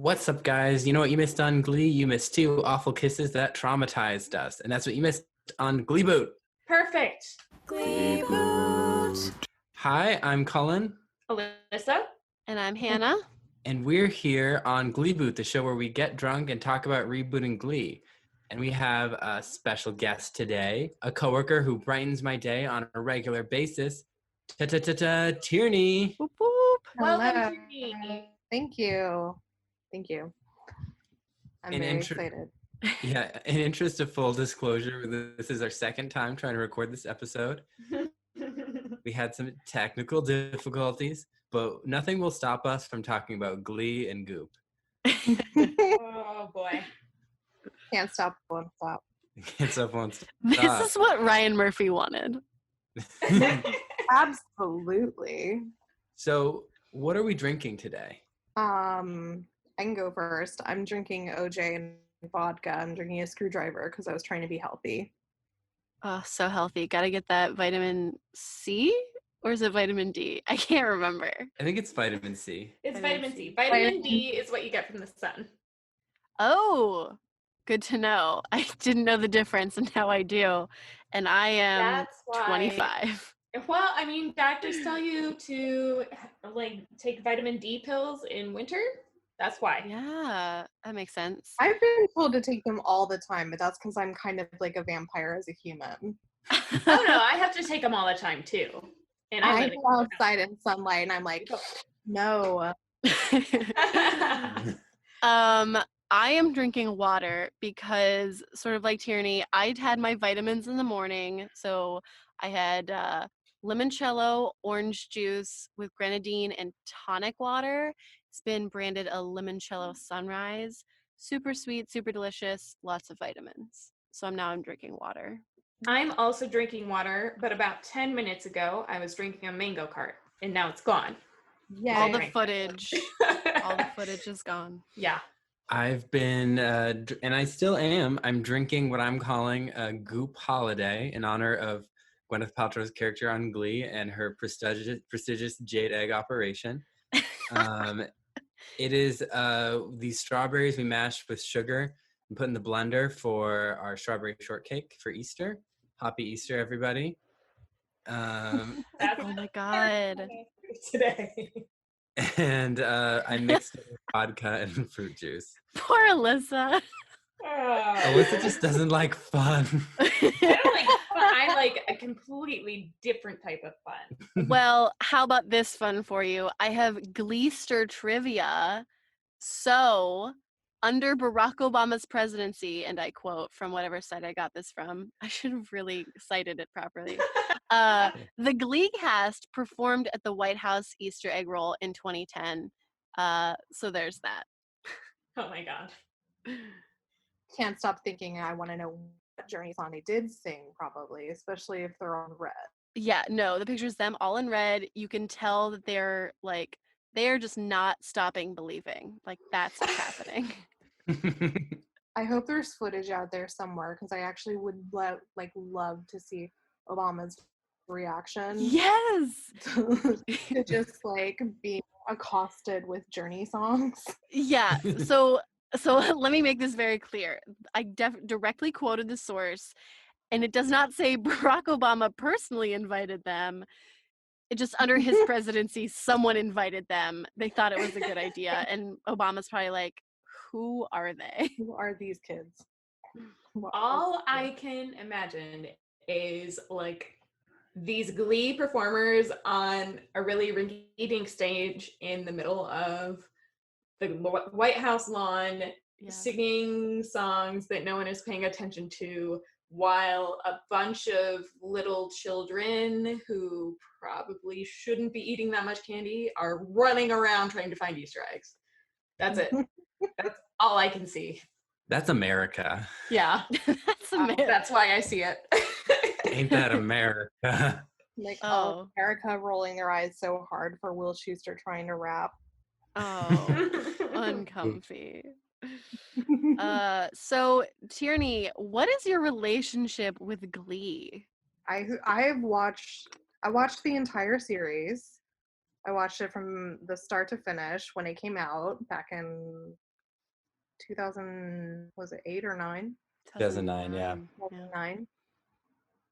What's up, guys? You know what you missed on Glee? You missed 2 awful kisses that traumatized us. And that's what you missed on Gleeboot. Perfect. Gleeboot. Hi, I'm Cullen. Allyssa. And I'm Hannah. And we're here on Gleeboot, the show where we get drunk and talk about rebooting Glee. And we have a special guest today, a coworker who brightens my day on a regular basis, Tierney. Whoop, whoop. Welcome to me. Thank you. I'm very excited. Yeah, in interest of full disclosure, this is our second time trying to record this episode. We had some technical difficulties, but nothing will stop us from talking about Glee and Goop. Oh boy. Can't stop, won't stop. Can't stop, won't stop. This is what Ryan Murphy wanted. Absolutely. So, what are we drinking today? I can go first. I'm drinking OJ and vodka. I'm drinking a screwdriver because I was trying to be healthy. Oh, so healthy. Gotta get that vitamin C? Or is it vitamin D? I can't remember. I think it's vitamin C. It's Vitamin vitamin C. C. Vitamin D is what you get from the sun. Oh, good to know. I didn't know the difference, and now I do. And I am That's why. 25. Well, I mean, doctors tell you to take vitamin D pills in winter. That's why. Yeah, that makes sense. I've been told to take them all the time, but that's because I'm kind of like a vampire as a human. Oh no, I have to take them all the time too. And I go outside in sunlight and I'm like, no. I am drinking water because, sort of like Tierney, I'd had my vitamins in the morning. So I had limoncello, orange juice with grenadine, and tonic water. It's been branded a limoncello sunrise. Super sweet, super delicious, lots of vitamins. So I'm drinking water. I'm also drinking water, but about 10 minutes ago, I was drinking a mango cart, and now it's gone. Yeah. All the footage is gone. Yeah. I've been, and I still am, I'm drinking what I'm calling a Goop holiday in honor of Gwyneth Paltrow's character on Glee and her prestigious jade-egg operation. It is these strawberries we mashed with sugar and put in the blender for our strawberry shortcake for Easter. Happy Easter, everybody. Oh my God. Today. And I mixed it with vodka and fruit juice. Poor Alyssa. Alyssa just doesn't like fun. I like a completely different type of fun. Well, how about this fun for you? I have Gleester trivia. So, under Barack Obama's presidency, and I quote from whatever site I got this from, I should have really cited it properly. The Glee cast performed at the White House Easter egg roll in 2010. So there's that. Oh my God. Can't stop thinking I want to know what Journey song they did sing, probably, especially if they're on red. Yeah, no, the picture's them all in red. You can tell that they're just not stopping believing. Like, that's what's happening. I hope there's footage out there somewhere because I actually would love to see Obama's reaction. Yes. to just being accosted with Journey songs. Yeah. So let me make this very clear. I directly quoted the source, and it does not say Barack Obama personally invited them. It just, under his presidency, someone invited them. They thought it was a good idea, and Obama's probably like, who are they? Who are these kids? All I can imagine is these Glee performers on a really rinky-dink stage in the middle of the White House lawn, singing songs that no one is paying attention to, while a bunch of little children who probably shouldn't be eating that much candy are running around trying to find Easter eggs. That's it. That's all I can see. That's America. Yeah. That's why I see it. Ain't that America? America rolling their eyes so hard for Will Schuester trying to rap. Oh, uncomfy. So Tierney, what is your relationship with Glee? I watched the entire series. I watched it from the start to finish when it came out back in 2000, was it 8 or 9? 2009, yeah. 2009.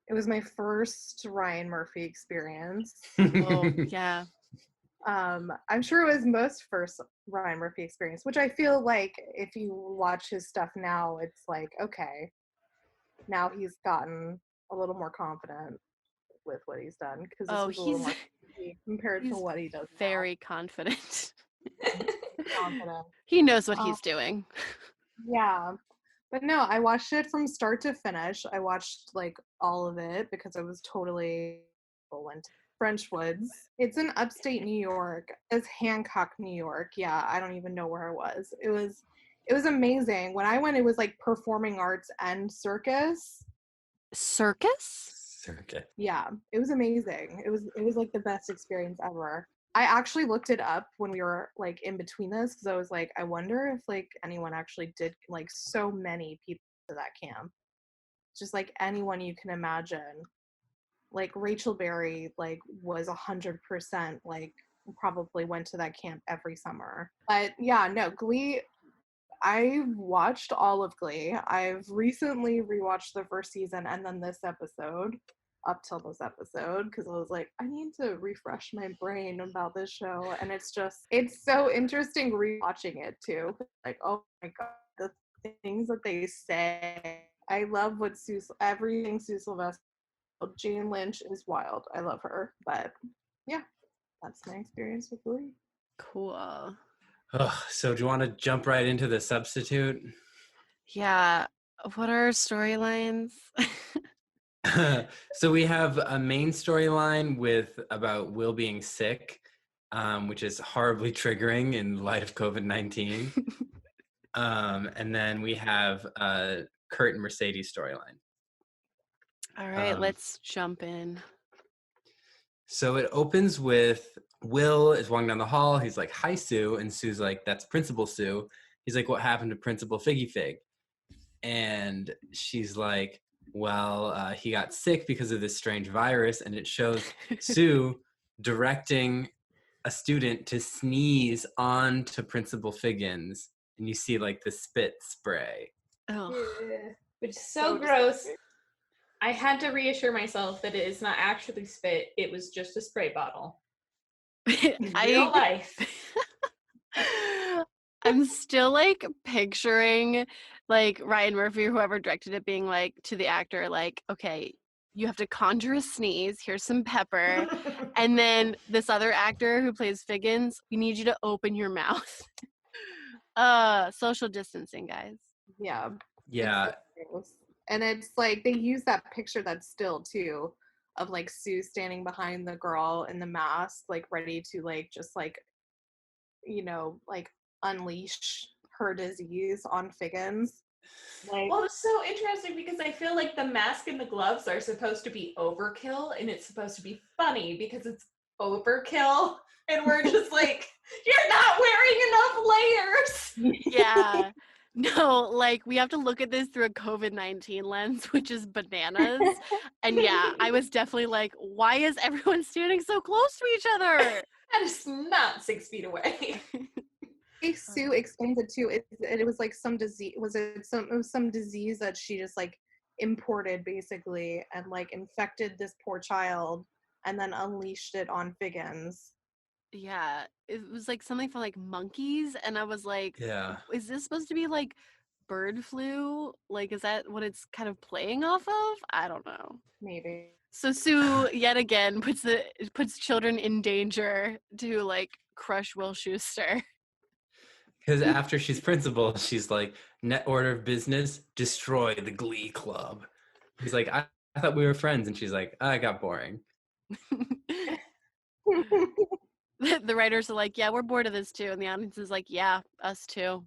It was my first Ryan Murphy experience. Oh, yeah. I'm sure it was most first Ryan Murphy experience, which I feel like if you watch his stuff now, it's like, okay, now he's gotten a little more confident with what he's done because this was a little more compared to what he does very confident. confident. He knows what he's doing. Yeah. But no, I watched it from start to finish. I watched like all of it because I was totally into French Woods. It's in upstate New York. It's Hancock, New York. Yeah, I don't even know where I was. It was amazing. When I went, it was like performing arts and circus. Circus? Circuit. Yeah, it was amazing. It was like the best experience ever. I actually looked it up when we were like in between this because I was like, I wonder if like anyone actually did, like so many people to that camp. Just like anyone you can imagine. Like Rachel Berry like was 100% like probably went to that camp every summer. But yeah, no, Glee, I've watched all of Glee. I've recently rewatched the first season and then this episode, up till this episode, because I was like, I need to refresh my brain about this show. And it's so interesting rewatching it too. Like, oh my God, the things that they say. I love what everything Sue Sylvester. Jane Lynch is wild. I love her. But yeah, that's my experience with Glee. Cool. Oh, so do you want to jump right into the substitute? Yeah. What are our storylines? So we have a main storyline about Will being sick, which is horribly triggering in light of COVID-19. And then we have Kurt and Mercedes storyline. All right, let's jump in. So it opens with Will is walking down the hall. He's like, "Hi, Sue," and Sue's like, "That's Principal Sue." He's like, "What happened to Principal Figgy Fig?" And she's like, well, he got sick because of this strange virus, and it shows Sue directing a student to sneeze onto Principal Figgins, and you see like the spit spray. Oh, yeah. Which is so gross. Disgusting. I had to reassure myself that it is not actually spit, it was just a spray bottle. In real life. I'm still like picturing like Ryan Murphy or whoever directed it being like to the actor, like, okay, you have to conjure a sneeze, here's some pepper, and then this other actor who plays Figgins, we need you to open your mouth. Social distancing, guys. Yeah. Yeah. And it's like they use that picture that's still too of like Sue standing behind the girl in the mask, like ready to like just like, you know, like unleash her disease on Figgins. Like, well, it's so interesting because I feel like the mask and the gloves are supposed to be overkill, and it's supposed to be funny because it's overkill, and we're just like, you're not wearing enough layers. Yeah. No, like we have to look at this through a COVID-19 lens, which is bananas. And yeah, I was definitely like, why is everyone standing so close to each other? That is not 6 feet away. Sue explains it too. It was like some disease. It was some disease that she just like imported basically, and like infected this poor child, and then unleashed it on Figgins. Yeah, it was like something for like monkeys, and I was like, yeah, is this supposed to be like bird flu? Like, is that what it's kind of playing off of? I don't know. Maybe. So Sue yet again puts children in danger to like crush Will Schuester. Because after she's principal, she's like, net order of business, destroy the Glee Club. He's like, I thought we were friends. And she's like, I got boring. The writers are like, yeah, we're bored of this too. And the audience is like, yeah, us too.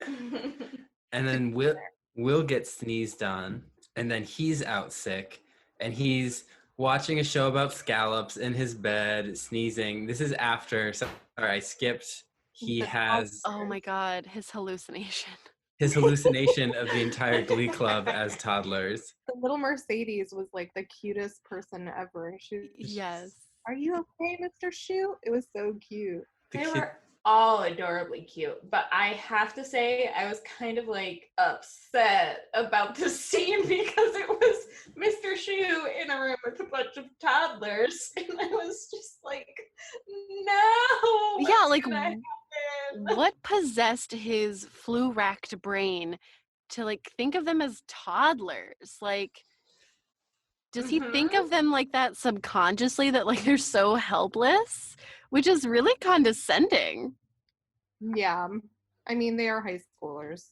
And then Will gets sneezed on, and then he's out sick, and he's watching a show about scallops in his bed, sneezing. This is after, sorry, I skipped. He has... Oh my God, his hallucination. His hallucination of the entire Glee Club as toddlers. The little Mercedes was like the cutest person ever. Yes. Are you okay, Mr. Shoe? It was so cute. They were all adorably cute, but I have to say I was kind of like upset about the scene because it was Mr. Shoe in a room with a bunch of toddlers, and I was just like, no. Yeah, like happen? what possessed his flu-racked brain to like think of them as toddlers? Like, does he think of them like that subconsciously, that like they're so helpless, which is really condescending. Yeah. I mean, they are high schoolers.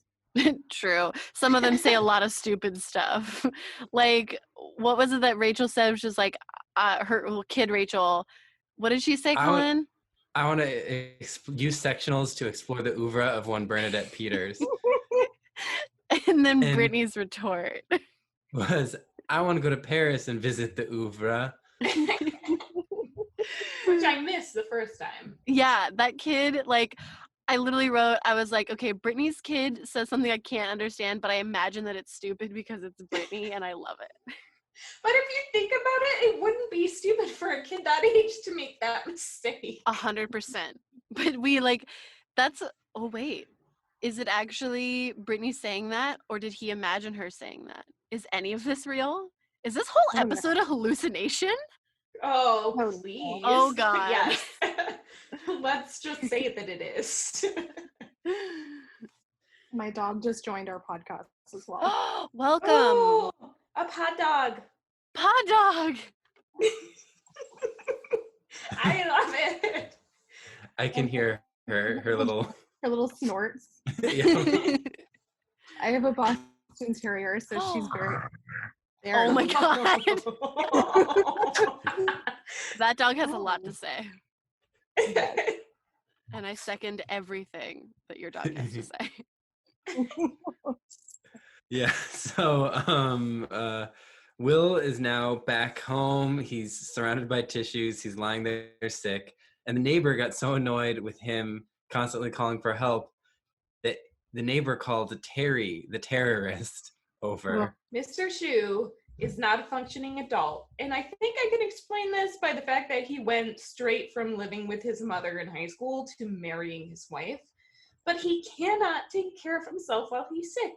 True. Some of them say a lot of stupid stuff. Like, what was it that Rachel said? She was like, her little kid Rachel. What did she say, Cullen? I want to use sectionals to explore the oeuvre of one Bernadette Peters. And then Brittany's retort was, I want to go to Paris and visit the oeuvre. Which I missed the first time. Yeah, that kid, like, I literally wrote, I was like, okay, Brittany's kid says something I can't understand, but I imagine that it's stupid because it's Brittany, and I love it. But if you think about it, it wouldn't be stupid for a kid that age to make that mistake. 100%. But we like, that's, oh wait, is it actually Brittany saying that, or did he imagine her saying that? Is any of this real? Is this whole episode a hallucination? Oh, please. Oh, God. Yes. Let's just say that it is. My dog just joined our podcast as well. Welcome. Oh, a pod dog. Pod dog. I love it. I can hear her little Snorts. Yeah. I have a Boston Terrier, so she's very. Oh my God. That dog has a lot to say. And I second everything that your dog has to say. Yeah. So Will is now back home. He's surrounded by tissues. He's lying there sick. And the neighbor got so annoyed with him constantly calling for help that the neighbor called Terry, the terrorist, over. Mr. Shoe is not a functioning adult. And I think I can explain this by the fact that he went straight from living with his mother in high school to marrying his wife. But he cannot take care of himself while he's sick.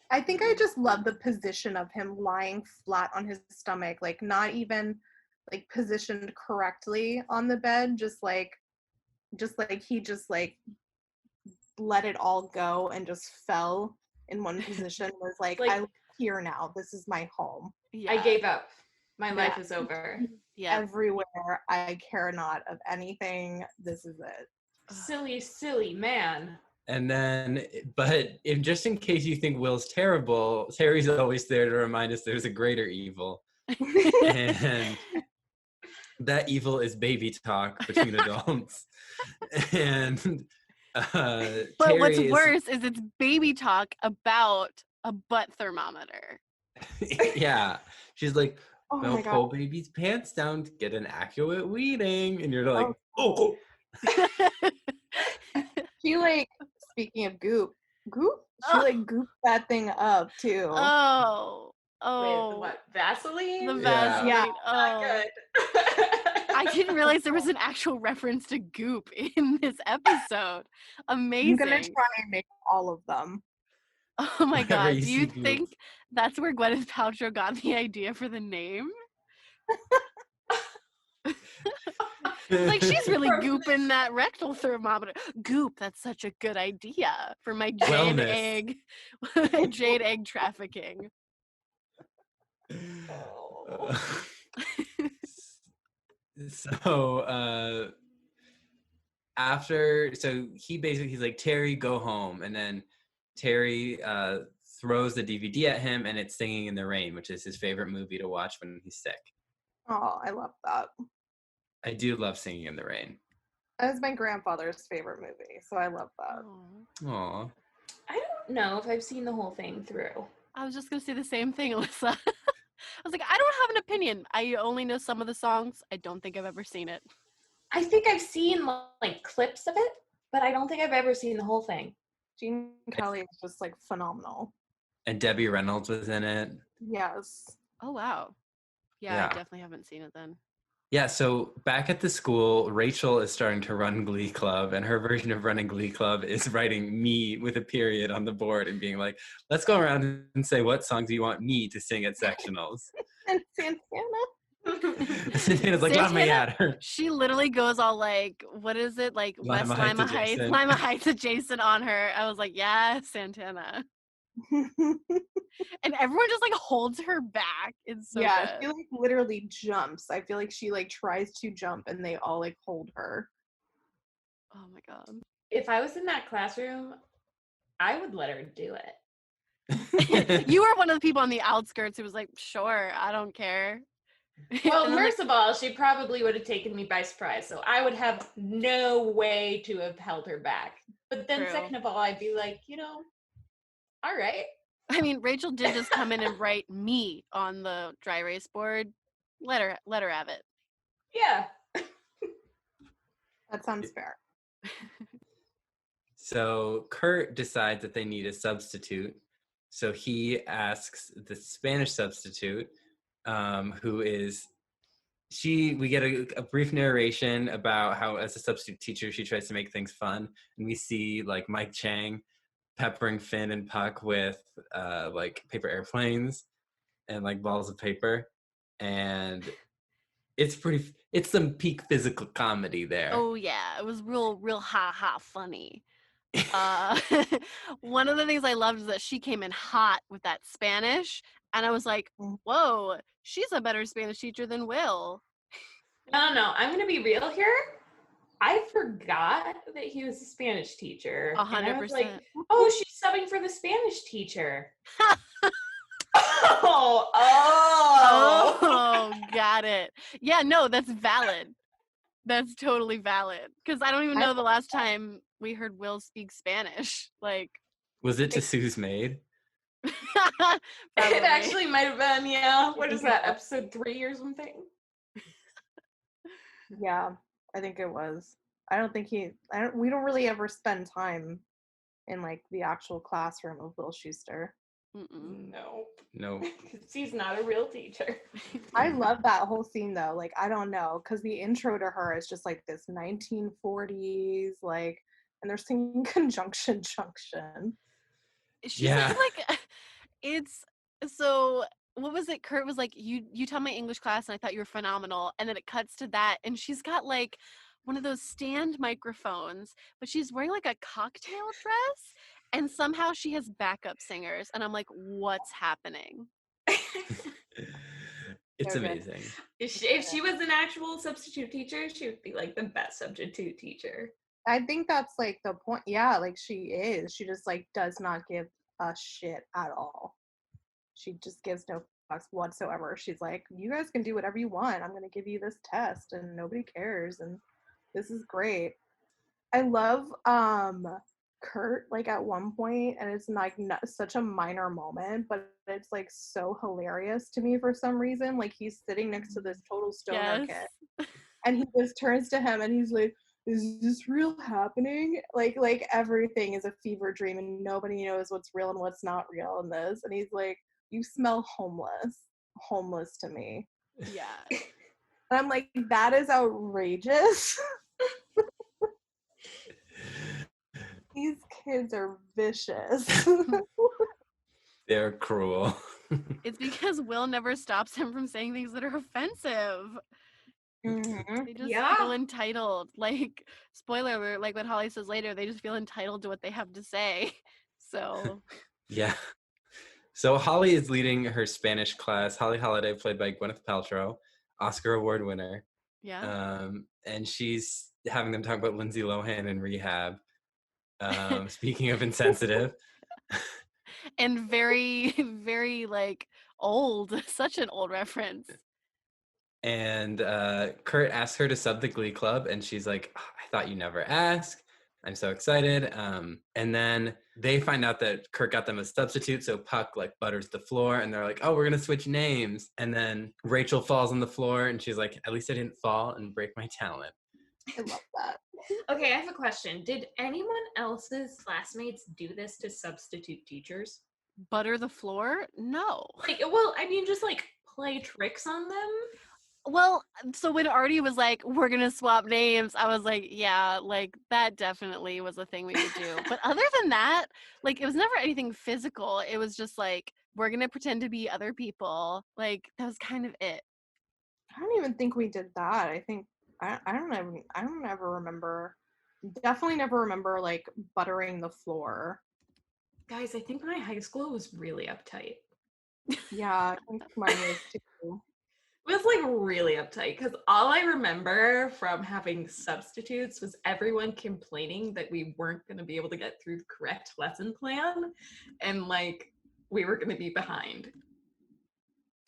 I think I just love the position of him lying flat on his stomach, like not even like positioned correctly on the bed, just like he just like let it all go and just fell in one position, was like I live here now, this is my home. Yeah. I gave up. My life is over. Yeah. Everywhere, I care not of anything, this is it. Silly man. And then, but just in case you think Will's terrible, Terry's always there to remind us there's a greater evil. And that evil is baby talk between adults. And but Terry what's worse is it's baby talk about a butt thermometer. Yeah. She's like, oh pull baby's pants down to get an accurate reading. And you're like, oh. She like, speaking of goop, she like gooped that thing up too. Oh. With what, Vaseline? The Vaseline. Yeah. Not good. I didn't realize there was an actual reference to goop in this episode. Amazing. I'm gonna try and make all of them. Oh my God. Do you Goop. think that's where Gwyneth Paltrow got the idea for the name? Like, she's really gooping that rectal thermometer. Goop, that's such a good idea for my jade egg trafficking. So he's like, Terry, go home. And then Terry throws the DVD at him, and it's Singing in the Rain, which is his favorite movie to watch when he's sick. Oh, I love that. I do love Singing in the Rain. That was my grandfather's favorite movie, so I love that. Aww. I don't know if I've seen the whole thing through. I was just going to say the same thing, Alyssa. I was like, I don't have an opinion. I only know some of the songs. I don't think I've ever seen it. I think I've seen like clips of it, but I don't think I've ever seen the whole thing. Gene Kelly is just like phenomenal. And Debbie Reynolds was in it. Yes. Oh, wow. Yeah, I definitely haven't seen it then. Yeah, so back at the school, Rachel is starting to run Glee Club, and her version of running Glee Club is writing me with a period on the board and being like, let's go around and say what songs you want me to sing at sectionals. And Santana. Santana's like, let me at her. She literally goes all like, what is it? Like Lima West Heights Lima Heights, adjacent. Lima Heights adjacent on her. I was like, yeah, Santana. And everyone just like holds her back. It's so Yeah, good. she like literally jumps. I feel like she like tries to jump and they all like hold her. Oh my god. If I was in that classroom, I would let her do it. You were one of the people on the outskirts who was like, sure, I don't care. Well, And then, first of all, she probably would have taken me by surprise, so I would have no way to have held her back. But then True. second of all, I'd be like, all right. I mean, Rachel did just come in and write me on the dry erase board. Let her have it. Yeah. That sounds fair. So Kurt decides that they need a substitute. So he asks the Spanish substitute, who is we get a brief narration about how as a substitute teacher, she tries to make things fun. And we see like Mike Chang peppering Finn and Puck with like paper airplanes and like balls of paper. And it's some peak physical comedy there. Oh yeah, it was real ha funny. One of the things I loved is that she came in hot with that Spanish, and I was like, whoa, she's a better Spanish teacher than Will. No, I'm going to be real here. I forgot that he was a Spanish teacher. 100%. And I was like, oh, she's subbing for the Spanish teacher. Oh, Got it. Yeah, no, that's valid. That's totally valid. Because I don't even know the last time we heard Will speak Spanish. Like, was it to Sue's maid? It actually might have been, yeah. What is that, episode 3 or something? Yeah, I think it was. We don't really ever spend time in like the actual classroom of Will Schuester. No. Because he's not a real teacher. I love that whole scene though. Like, I don't know, because the intro to her is just like this 1940s, like, and they're singing Conjunction Junction. She's like, it's so. What was it? Kurt was like, you taught my English class and I thought you were phenomenal. And then it cuts to that and she's got like one of those stand microphones, but she's wearing like a cocktail dress and somehow she has backup singers. And I'm like, what's happening? It's amazing. If she was an actual substitute teacher, she would be like the best substitute teacher. I think that's like the point. Yeah, like she is. She just like does not give a shit at all. She just gives no fucks whatsoever. She's like, you guys can do whatever you want. I'm going to give you this test and nobody cares. And this is great. I love Kurt, like at one point, and it's like such a minor moment, but it's like so hilarious to me for some reason. Like he's sitting next to this total stoner kid and he just turns to him and he's like, is this real happening? Like everything is a fever dream and nobody knows what's real and what's not real in this. And he's like, you smell homeless to me. Yeah. And I'm like, that is outrageous. These kids are vicious. They're cruel. It's because Will never stops him from saying things that are offensive. Mm-hmm. They just feel entitled. Like, spoiler alert, like what Holly says later, they just feel entitled to what they have to say. So. Yeah. So Holly is leading her Spanish class. Holly Holliday, played by Gwyneth Paltrow, Oscar Award winner. Yeah. And she's having them talk about Lindsay Lohan in rehab. Speaking of insensitive. And very, very like old. Such an old reference. And Kurt asks her to sub the Glee Club, and she's like, oh, I thought you never asked. I'm so excited. And then they find out that Kurt got them a substitute, so Puck like butters the floor, and they're like, oh, we're gonna switch names. And then Rachel falls on the floor, and she's like, at least I didn't fall and break my talent. I love that. Okay, I have a question. Did anyone else's classmates do this to substitute teachers? Butter the floor? No. Like, well, I mean, just like play tricks on them. Well, so when Artie was like, we're going to swap names, I was like, yeah, like that definitely was a thing we would do. But other than that, like it was never anything physical. It was just like, we're going to pretend to be other people. Like that was kind of it. I don't even think we did that. I think I don't ever remember. Definitely never remember like buttering the floor. Guys, I think my high school was really uptight. Yeah, I think mine was too. It was like really uptight because all I remember from having substitutes was everyone complaining that we weren't going to be able to get through the correct lesson plan and like we were going to be behind.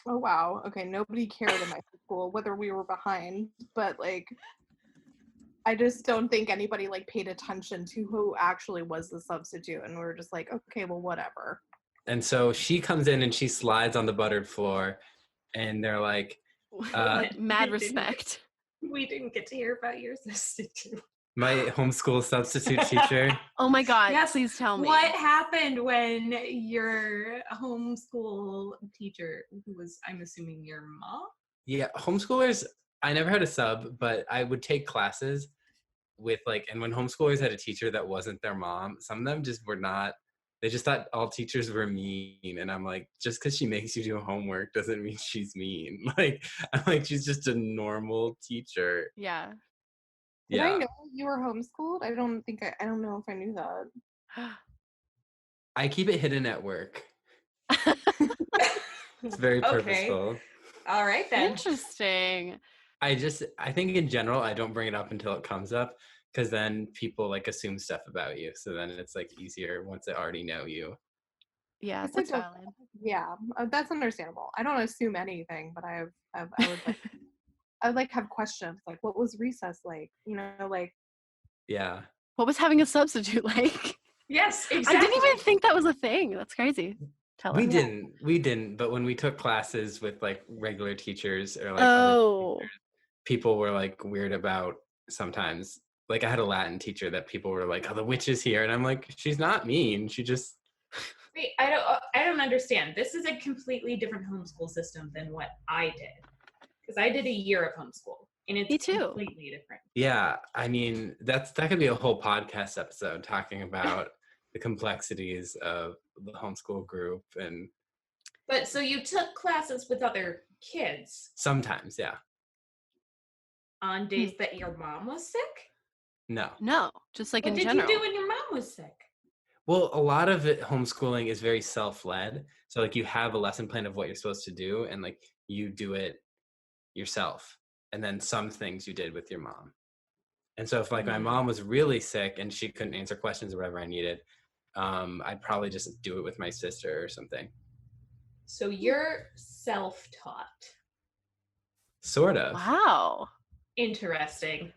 Oh wow. Okay, nobody cared in my school whether we were behind, but like I just don't think anybody like paid attention to who actually was the substitute, and we were just like, okay, well, whatever. And so she comes in and she slides on the buttered floor, and they're like, Mad respect. We didn't get to hear about your substitute. my homeschool substitute teacher. Oh my God, Yes, please tell me. What happened when your homeschool teacher, who was, I'm assuming, your mom? Yeah, homeschoolers, I never had a sub, but I would take classes with like, and when homeschoolers had a teacher that wasn't their mom, some of them just were not, they just thought all teachers were mean. And I'm like, just because she makes you do homework doesn't mean she's mean. Like, I'm like, she's just a normal teacher. Yeah. Did I Yeah. know you were homeschooled? I don't know if I knew that. I keep it hidden at work. It's very purposeful. All right then. Interesting. I think in general, I don't bring it up until it comes up, because then people like assume stuff about you. So then it's like easier once they already know you. Yeah, It's that's like valid. Yeah, that's understandable. I don't assume anything, but I would like I would like have questions like, what was recess like? You know, like Yeah. What was having a substitute like? Yes, exactly. I didn't even think that was a thing. That's crazy. Tell We us. didn't, but when we took classes with like regular teachers or like Oh. other teachers, people were like weird about sometimes. Like I had a Latin teacher that people were like, oh, the witch is here. And I'm like, she's not mean. She just. Wait, I don't understand. This is a completely different homeschool system than what I did. Because I did a year of homeschool. And it's Me too. completely different. Yeah, I mean, that could be a whole podcast episode talking about the complexities of the homeschool group. And But so you took classes with other kids sometimes, yeah. on days that your mom was sick? No, just like What in did general. you do when your mom was sick? Well, a lot of it, homeschooling is very self-led. So like you have a lesson plan of what you're supposed to do, and like you do it yourself. And then some things you did with your mom. And so if like my mom was really sick and she couldn't answer questions or whatever I needed, I'd probably just do it with my sister or something. So you're self-taught. Sort of. Wow. Interesting.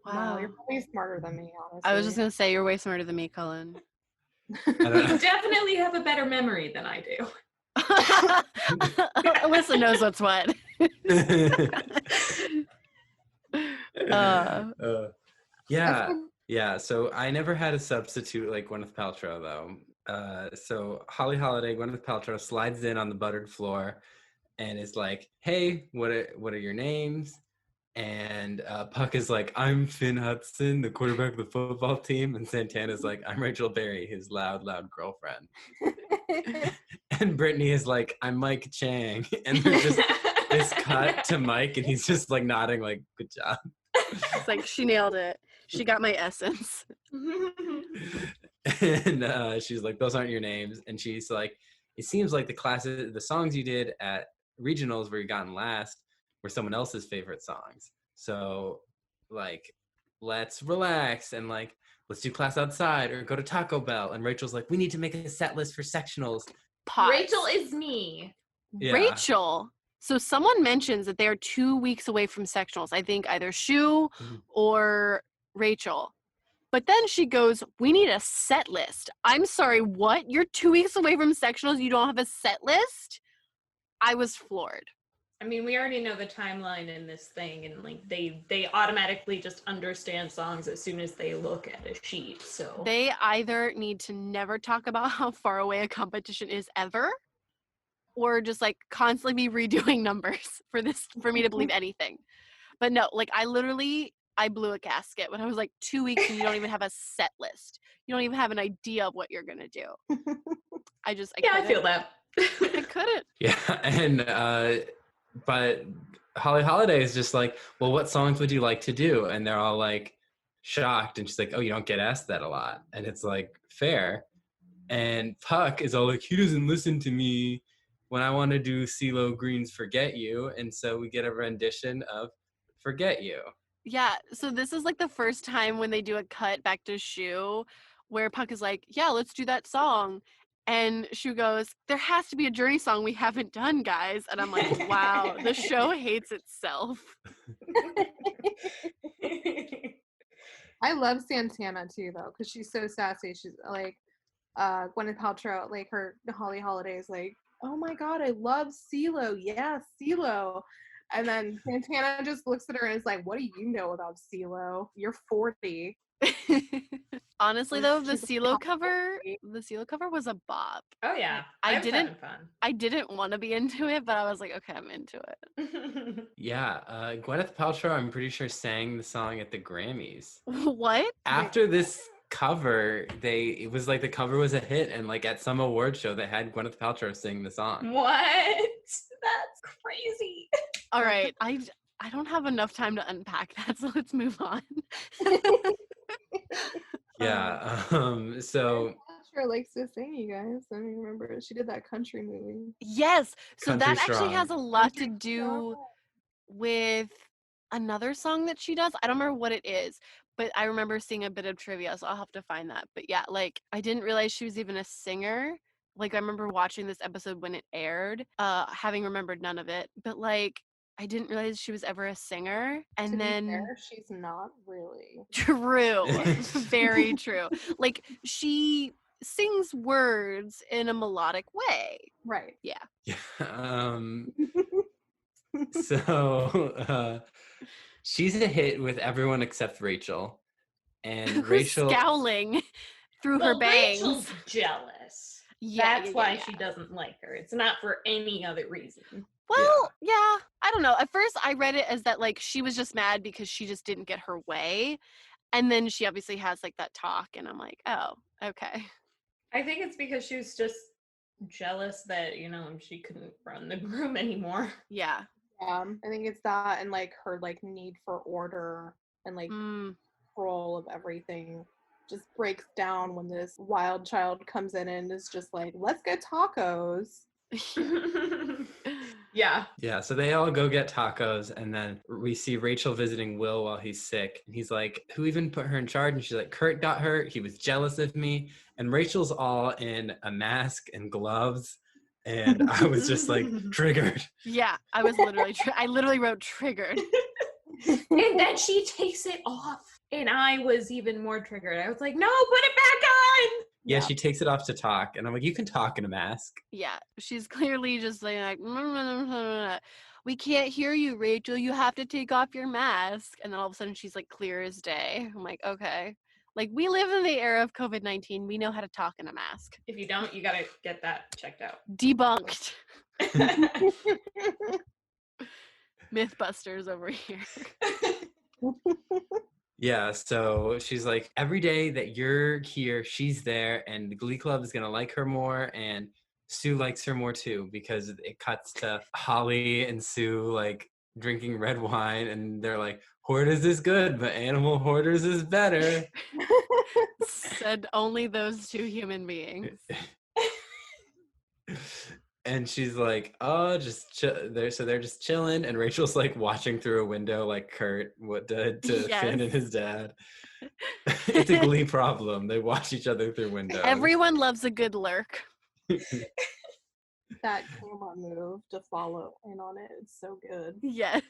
Wow. you're probably smarter than me, honestly. I was just going to say, you're way smarter than me, Cullen. You definitely have a better memory than I do. Alyssa knows what's what. Yeah. So I never had a substitute like Gwyneth Paltrow though. So Holly Holliday, Gwyneth Paltrow slides in on the buttered floor and is like, "Hey, what are your names?" And Puck is like, "I'm Finn Hudson, the quarterback of the football team," and Santana's like, "I'm Rachel Berry, his loud girlfriend." And Brittany is like, "I'm Mike Chang," and there's just this cut to Mike, and he's just like nodding, like, "Good job." It's like, she nailed it. She got my essence. And she's like, "Those aren't your names." And she's like, "It seems like the songs you did at regionals where you gotten last were someone else's favorite songs. So like, let's relax and like, let's do class outside or go to Taco Bell." And Rachel's like, "We need to make a set list for sectionals." Pause. Rachel is me. Yeah. Rachel. So someone mentions that they're 2 weeks away from sectionals. I think either Shu or Rachel. But then she goes, "We need a set list." I'm sorry, what? You're 2 weeks away from sectionals? You don't have a set list? I was floored. I mean, we already know the timeline in this thing, and like they automatically just understand songs as soon as they look at a sheet. So They either need to never talk about how far away a competition is ever, or just like constantly be redoing numbers for me to believe anything. But no, like I blew a gasket when I was like 2 weeks and you don't even have a set list. You don't even have an idea of what you're gonna do. I feel that. I couldn't. Yeah, and but Holly Holliday is just like, well, what songs would you like to do? And they're all like shocked, and she's like, oh, you don't get asked that a lot, and it's like fair. And Puck is all like, he doesn't listen to me when I want to do CeeLo Green's "Forget You," and so we get a rendition of "Forget You." Yeah, so this is like the first time when they do a cut back to Shu where Puck is like, yeah, let's do that song. And Shu goes, there has to be a Journey song we haven't done, guys. And I'm like, wow, the show hates itself. I love Santana too, though, because she's so sassy. She's like, Gwyneth Paltrow, like her Holly Holliday is like, oh my god, I love CeeLo. Yeah, CeeLo. And then Santana just looks at her and is like, what do you know about CeeLo? You're 40. Honestly, though, the She's a CeeLo pop cover was a bop. Oh yeah, I was didn't- having fun. I didn't want to be into it, but I was like, okay, I'm into it. Yeah, Gwyneth Paltrow, I'm pretty sure, sang the song at the Grammys. What? After this cover, it was like the cover was a hit, and like at some award show, they had Gwyneth Paltrow sing the song. What? That's crazy. All right, I don't have enough time to unpack that, so let's move on. Yeah, so Paltrow likes to sing, you guys. I mean, remember, she did that country movie. Yes, so Country that actually has a Strong. lot to do with another song that she does. I don't remember what it is, but I remember seeing a bit of trivia, so I'll have to find that. But yeah, like I didn't realize she was even a singer. Like I remember watching this episode when it aired, having remembered none of it, but like I didn't realize she was ever a singer. And To be then fair, she's not really. true, very true. Like she sings words in a melodic way. Right. Yeah. So she's a hit with everyone except Rachel. And Who's Rachel scowling through her Well, bangs. Rachel's jealous. Yeah, That's yeah, why yeah. she doesn't like her. It's not for any other reason. Well, yeah, I don't know. At first, I read it as that like she was just mad because she just didn't get her way, and then she obviously has like that talk, and I'm like, oh, okay. I think it's because she was just jealous that, she couldn't run the room anymore. Yeah. I think it's that and like her like need for order and like control of everything just breaks down when this wild child comes in and is just like, let's get tacos. Yeah. Yeah, so they all go get tacos, and then we see Rachel visiting Will while he's sick. And he's like, who even put her in charge? And she's like, Kurt got her. He was jealous of me. And Rachel's all in a mask and gloves. And I was just like triggered. Yeah, I was literally, I literally wrote triggered. And then she takes it off. And I was even more triggered. I was like, no, put it back on. Yeah, she takes it off to talk. And I'm like, you can talk in a mask. Yeah, she's clearly just like, we can't hear you, Rachel. You have to take off your mask. And then all of a sudden she's like clear as day. I'm like, okay. Like, we live in the era of COVID-19. We know how to talk in a mask. If you don't, you got to get that checked out. Debunked. Mythbusters over here. Yeah, so she's like, every day that you're here, she's there, and the Glee Club is going to like her more, and Sue likes her more too, because it cuts to Holly and Sue, like, drinking red wine, and they're like, Hoarders is good, but Animal Hoarders is better. Said only those two human beings. And she's like, oh, just so they're just chilling, and Rachel's like watching through a window like Kurt did to Finn and his dad. It's a Glee problem. They watch each other through windows. Everyone loves a good lurk. That camera move to follow in on it, it's so good. Yes.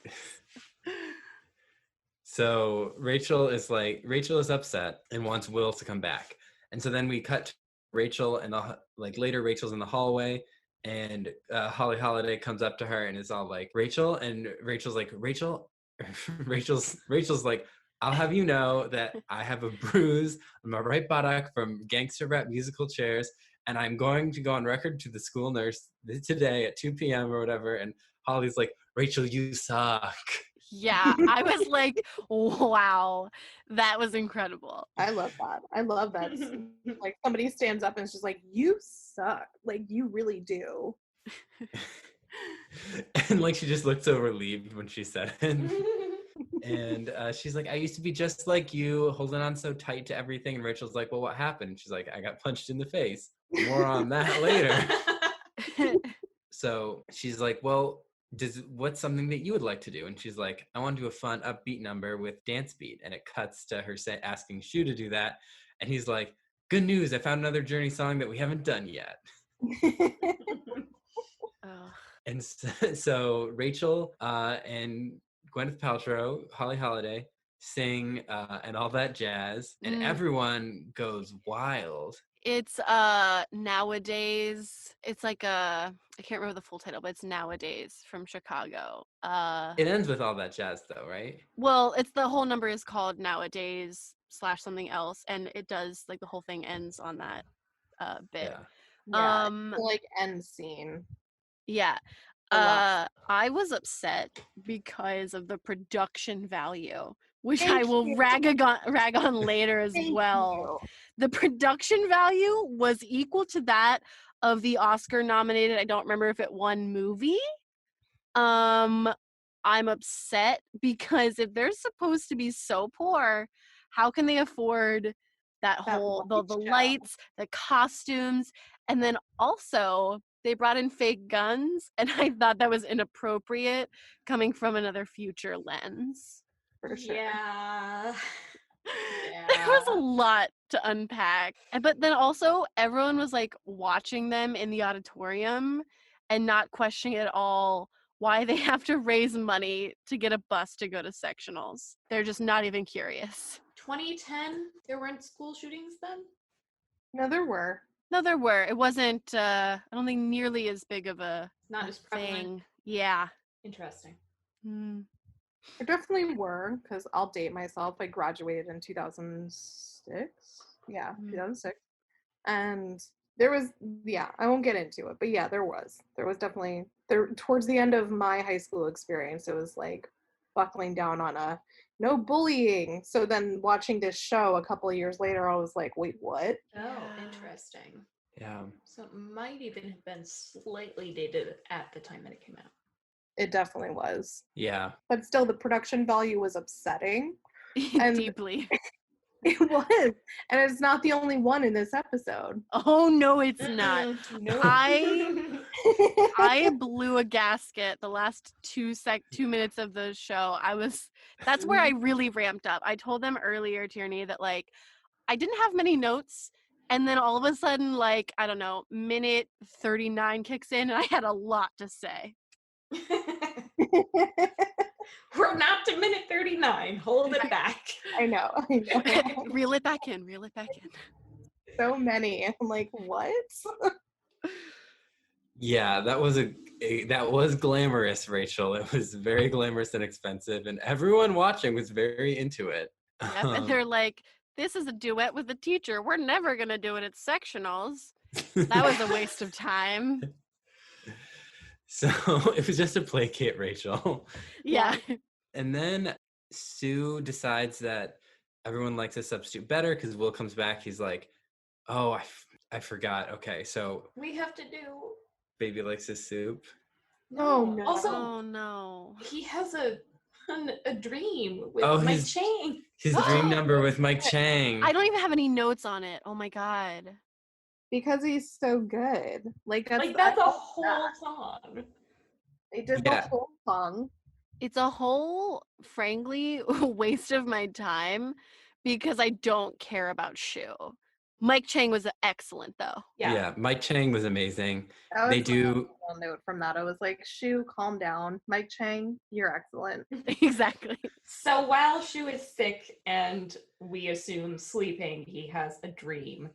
So Rachel is upset and wants Will to come back. And so then we cut to Rachel, and later Rachel's in the hallway, and Holly Holliday comes up to her and is all like, Rachel, and Rachel's like, Rachel's like, I'll have you know that I have a bruise on my right buttock from gangster rap musical chairs, and I'm going to go on record to the school nurse today at 2 p.m. or whatever. And Holly's like, Rachel, you suck. Yeah, I was like, wow, that was incredible. I love that. I love that. Like somebody stands up and is just like, you suck. Like you really do. And like she just looked so relieved when she said it. And she's like, I used to be just like you, holding on so tight to everything. And Rachel's like, well, what happened? And she's like, I got punched in the face. More on that later. So she's like, well, what's something that you would like to do? And she's like, I want to do a fun upbeat number with dance beat. And it cuts to her asking Shu to do that. And he's like, good news, I found another Journey song that we haven't done yet. Oh. And so Rachel and Gwyneth Paltrow, Holly Holliday, sing and all that jazz, and everyone goes wild. It's Nowadays. It's like I can't remember the full title, but it's Nowadays from Chicago. It ends with all that jazz though, right? Well, it's the whole number is called Nowadays / something else, and it does like the whole thing ends on that bit. Yeah, like end scene. Yeah. I was upset because of the production value, which I will rag on later as well. The production value was equal to that of the Oscar nominated, I don't remember if it won, movie. I'm upset because if they're supposed to be so poor, how can they afford that whole the lights, the costumes, and then also they brought in fake guns, and I thought that was inappropriate coming from another future lens. For sure. Yeah. There was a lot to unpack. But then also everyone was like watching them in the auditorium and not questioning at all why they have to raise money to get a bus to go to sectionals. They're just not even curious. 2010, there weren't school shootings then? No, there were. No, there were. It wasn't, I don't think nearly as big of a Not as prevalent. thing. Yeah. Interesting. Mm. There definitely were, because I'll date myself. I graduated in 2006. Yeah, 2006. And there was, I won't get into it, but yeah, there was definitely, towards the end of my high school experience, it was like buckling down on a no bullying. So then watching this show a couple of years later, I was like, wait, what? Oh, interesting. Yeah. So it might even have been slightly dated at the time that it came out. It definitely was. Yeah. But still, the production value was upsetting. And deeply. It was. And it's not the only one in this episode. Oh, no, it's not. No. I blew a gasket the last 2 minutes of the show. That's where I really ramped up. I told them earlier, Tierney, that like I didn't have many notes, and then all of a sudden, like, I don't know, minute 39 kicks in and I had a lot to say. We're not to minute 39. Hold it back. I know. Reel it back in. So many. I'm like, what? Yeah, that was glamorous, Rachel. It was very glamorous and expensive, and everyone watching was very into it. Yep, and they're like, this is a duet with a teacher. We're never going to do it at sectionals. That was a waste of time. So it was just to placate Rachel. Yeah. And then Sue decides that everyone likes a substitute better because Will comes back. He's like, oh, I forgot. Okay, so we have to do Baby likes his soup. Oh, no. Also, oh, no. He has a dream with Mike Chang. His dream number with Mike Chang. I don't even have any notes on it. Oh my God. Because he's so good. Like that's a whole song. They did the whole song. It's a whole, frankly, waste of my time because I don't care about Shu. Mike Chang was excellent, though. Yeah, Mike Chang was amazing. They do a note from that. I was like, Shu, calm down. Mike Chang, you're excellent. Exactly. So while Shu is sick and we assume sleeping, he has a dream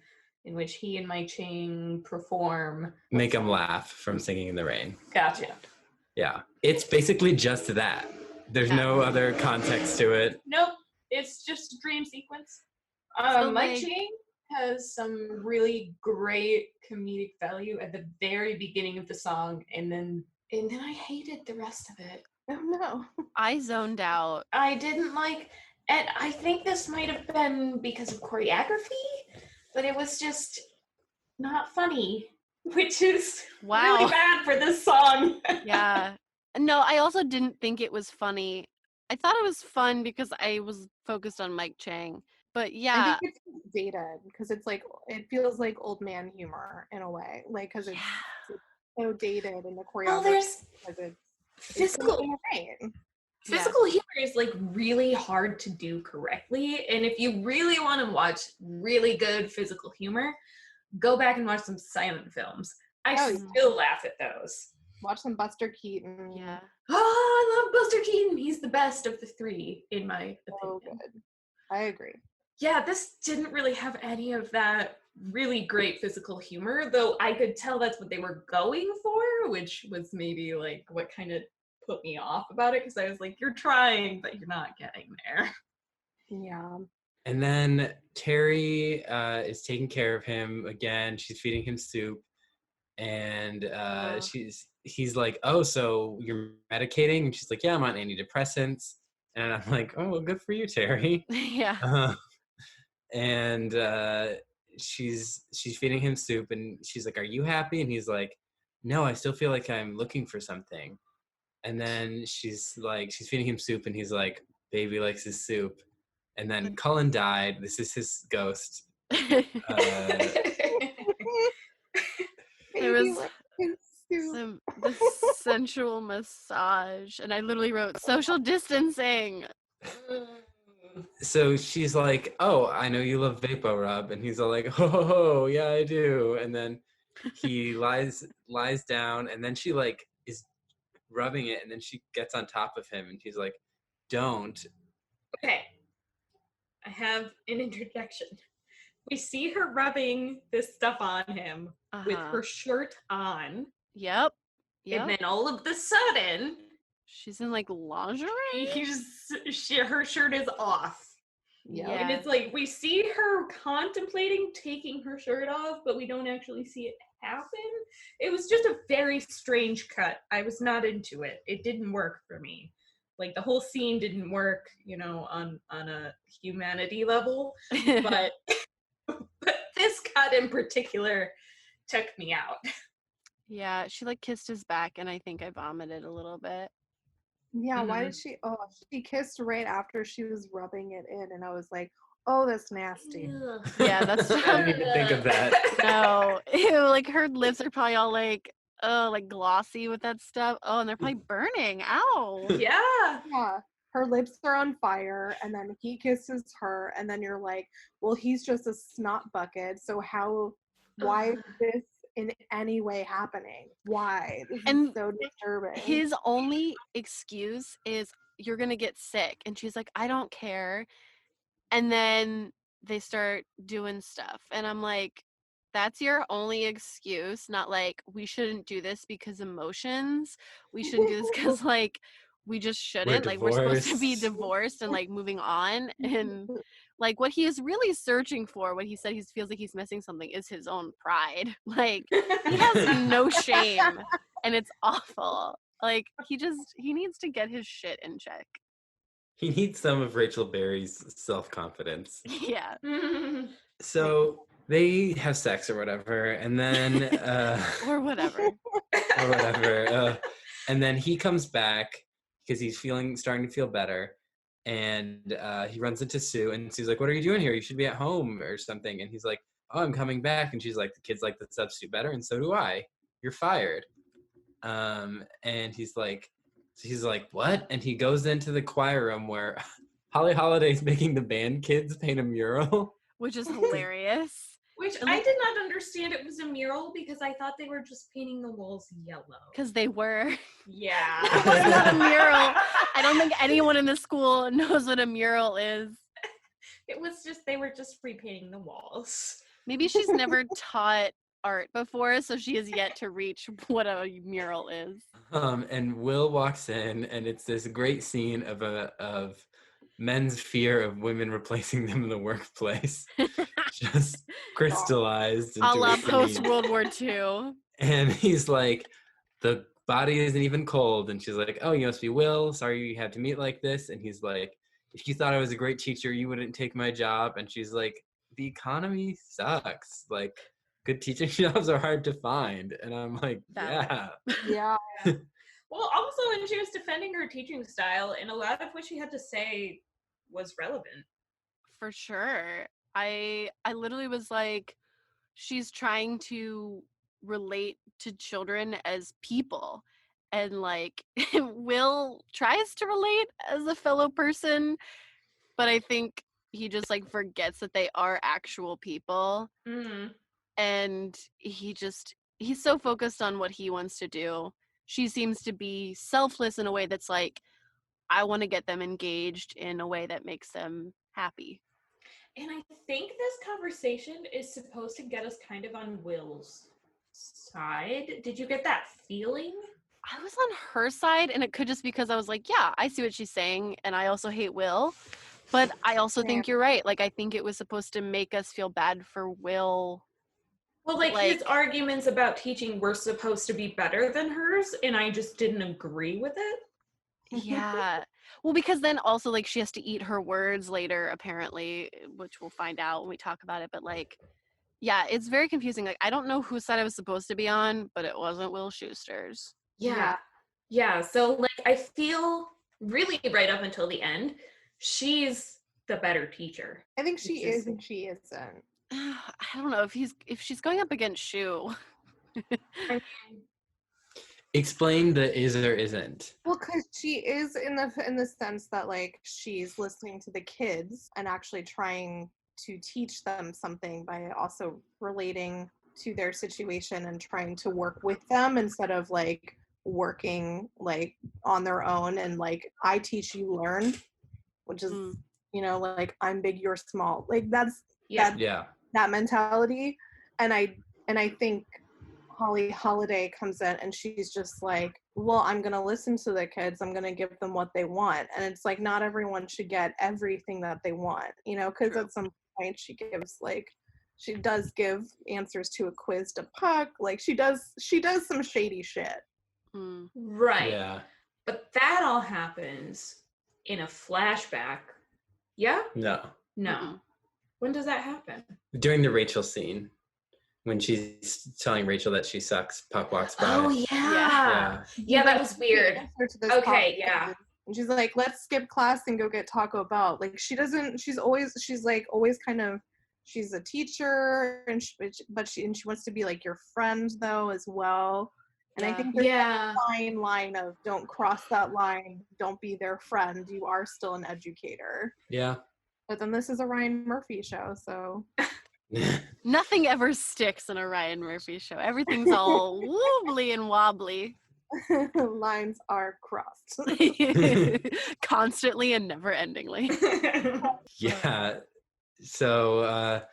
in which he and Mike Chang perform. Make him laugh from Singing in the Rain. Gotcha. Yeah. It's basically just that. There's no other context to it. Nope. It's just a dream sequence. So Mike Chang has some really great comedic value at the very beginning of the song, and then I hated the rest of it. Oh no. I zoned out. I didn't like, and I think this might have been because of choreography, but it was just not funny, which is Wow. really bad for this song. Yeah. No, I also didn't think it was funny. I thought it was fun because I was focused on Mike Chang. But I yeah. think it's dated because it's like it feels like old man humor in a way, like because it's so dated in the choreography. Well, there's because it's physical humor is like really hard to do correctly, and if you really want to watch really good physical humor, go back and watch some silent films. I still laugh at those. Watch some Buster Keaton. Yeah. Oh, I love Buster Keaton. He's the best of the three, in my opinion. So good. I agree. Yeah, this didn't really have any of that really great physical humor, though I could tell that's what they were going for, which was maybe like what kind of put me off about it, because I was like, you're trying, but you're not getting there. Yeah. And then Terry is taking care of him again. She's feeding him soup, and he's like, "Oh, so you're medicating?" And she's like, "Yeah, I'm on antidepressants." And I'm like, "Oh, well, good for you, Terry." Yeah. And she's feeding him soup, and she's like, "Are you happy?" And he's like, "No, I still feel like I'm looking for something." And then she's feeding him soup, and he's like, "Baby likes his soup." And then Cullen died. This is his ghost. There was the sensual massage, and I literally wrote social distancing. So she's like, "Oh, I know you love Vapo Rub," and he's all like, "Oh, yeah, I do." And then he lies down, and then she like is rubbing it, and then she gets on top of him, and he's like, "Don't." Okay, I have an interjection. We see her rubbing this stuff on him with her shirt on. Yep. And then all of the sudden, she's in like lingerie. Her shirt is off. Yeah. And it's like we see her contemplating taking her shirt off, but we don't actually see it happen. It was just a very strange cut. I was not into it. It didn't work for me. Like the whole scene didn't work, on a humanity level. But this cut in particular took me out. Yeah, she like kissed his back, and I think I vomited a little bit. Yeah, why did she? Oh, she kissed right after she was rubbing it in, and I was like, "Oh, that's nasty." Yeah, that's. I didn't even think of that. No, ew, like her lips are probably all like glossy with that stuff. Oh, and they're probably burning. Ow. Yeah. Yeah. Her lips are on fire, and then he kisses her, and then you're like, well, he's just a snot bucket. So why is this in any way happening? Why? This is so disturbing. His only excuse is you're gonna get sick, and she's like, I don't care. And then they start doing stuff, and I'm like, that's your only excuse, not like we shouldn't do this because emotions. We shouldn't do this because like we just shouldn't. Like we're supposed to be divorced and like moving on. And like what he is really searching for, what he said he feels like he's missing something, is his own pride. Like he has no shame, and it's awful. Like he needs to get his shit in check. He needs some of Rachel Berry's self-confidence. Yeah. So they have sex or whatever, and then or whatever. And then he comes back because he's starting to feel better, and he runs into Sue, and Sue's like, "What are you doing here? You should be at home or something." And he's like, "Oh, I'm coming back." And she's like, "The kids like the substitute better, and so do I. You're fired." And he's like, "What?" And he goes into the choir room where Holly Holliday's making the band kids paint a mural. Which is hilarious. Which I did not understand it was a mural, because I thought they were just painting the walls yellow. Because they were. Yeah. It was not a mural. I don't think anyone in the school knows what a mural is. It was just, they were just repainting the walls. Maybe she's never taught art before, so she has yet to reach what a mural is. And Will walks in, and it's this great scene of men's fear of women replacing them in the workplace just crystallized A into la a scene. post-World War II. And he's like, the body isn't even cold. And she's like, oh, you must be Will. Sorry you had to meet like this. And he's like, if you thought I was a great teacher, you wouldn't take my job. And she's like, the economy sucks. Like, good teaching jobs are hard to find. And I'm like, Valid. Yeah. Well, also when she was defending her teaching style, and a lot of what she had to say was relevant. For sure. I literally was like, she's trying to relate to children as people. And like Will tries to relate as a fellow person, but I think he just like forgets that they are actual people. Mm. And he's so focused on what he wants to do. She seems to be selfless in a way that's like, I want to get them engaged in a way that makes them happy. And I think this conversation is supposed to get us kind of on Will's side. Did you get that feeling? I was on her side, and it could just because I was like, yeah, I see what she's saying, and I also hate Will. But I also think you're right. Like, I think it was supposed to make us feel bad for Will. Well, like his arguments about teaching were supposed to be better than hers, and I just didn't agree with it. Yeah. Well, because then also, like, she has to eat her words later, apparently, which we'll find out when we talk about it. But, like, yeah, it's very confusing. Like, I don't know whose side I was supposed to be on, but it wasn't Will Schuster's. Yeah. So, like, I feel really right up until the end, she's the better teacher. I think she is and she isn't. I don't know if she's going up against Shu. Explain the is or isn't. Well, because she is in the sense that like she's listening to the kids and actually trying to teach them something by also relating to their situation and trying to work with them instead of like working like on their own and like I teach you learn, which is you know like I'm big you're small, like that's that mentality. And I think Holly Holliday comes in and she's just like, well, I'm going to listen to the kids. I'm going to give them what they want. And it's like, not everyone should get everything that they want, you know, because at some point she does give answers to a quiz to Puck. Like she does some shady shit. Right. Yeah. But that all happens in a flashback. Yeah? No. Mm-mm. When does that happen? During the Rachel scene. When she's telling Rachel that she sucks, Puck walks by. Oh, yeah, that was weird. Okay, yeah. And she's like, let's skip class and go get Taco Bell. Like, she's a teacher, and she wants to be like your friend, though, as well. And I think there's a fine line of don't cross that line, don't be their friend. You are still an educator. Yeah. But then this is a Ryan Murphy show, so... Nothing ever sticks in a Ryan Murphy show. Everything's all wobbly and wobbly. Lines are crossed. Constantly and never endingly. Yeah. So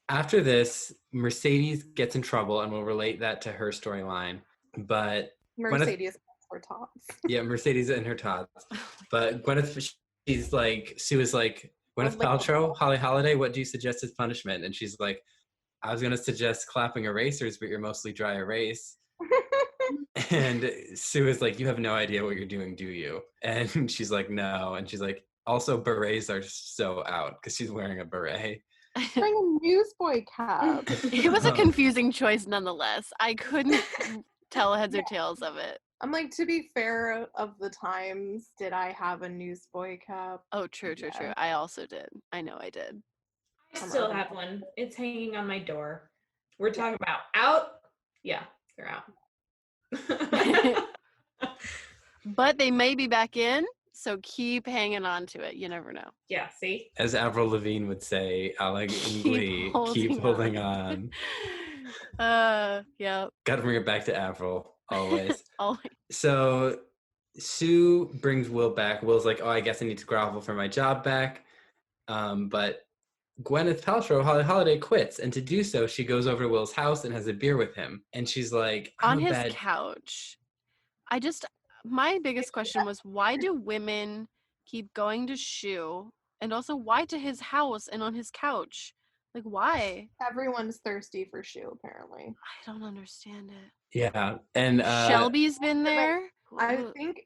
after this, Mercedes gets in trouble, and we'll relate that to her storyline. But Mercedes her tots. Yeah, Mercedes and her tots. But Gwyneth, she's like, Sue is like, Gwyneth Paltrow, Holly Holliday, what do you suggest as punishment? And she's like, I was going to suggest clapping erasers, but you're mostly dry erase. And Sue is like, you have no idea what you're doing, do you? And she's like, no. And she's like, also berets are so out, because she's wearing a beret. Wearing a newsboy cap. It was a confusing choice nonetheless. I couldn't tell heads or tails of it. I'm like, to be fair of the times, did I have a newsboy cap? Oh, true. I also did. I know I did. I still have one. It's hanging on my door. We're talking about out? Yeah, they're out. But they may be back in, so keep hanging on to it. You never know. Yeah, see? As Avril Lavigne would say, Alec in Glee, keep holding on. Yeah. Gotta bring it back to Avril. Always. Always. So Sue brings Will back. Will's like, oh, I guess I need to grovel for my job back. But Gwyneth Paltrow, Holly Holliday, quits. And to do so, she goes over to Will's house and has a beer with him. And she's like, on his couch. My biggest question was, why do women keep going to Shu? And also, why to his house and on his couch? Like, why? Everyone's thirsty for Shu, apparently. I don't understand it. Yeah. And Shelby's been there. I think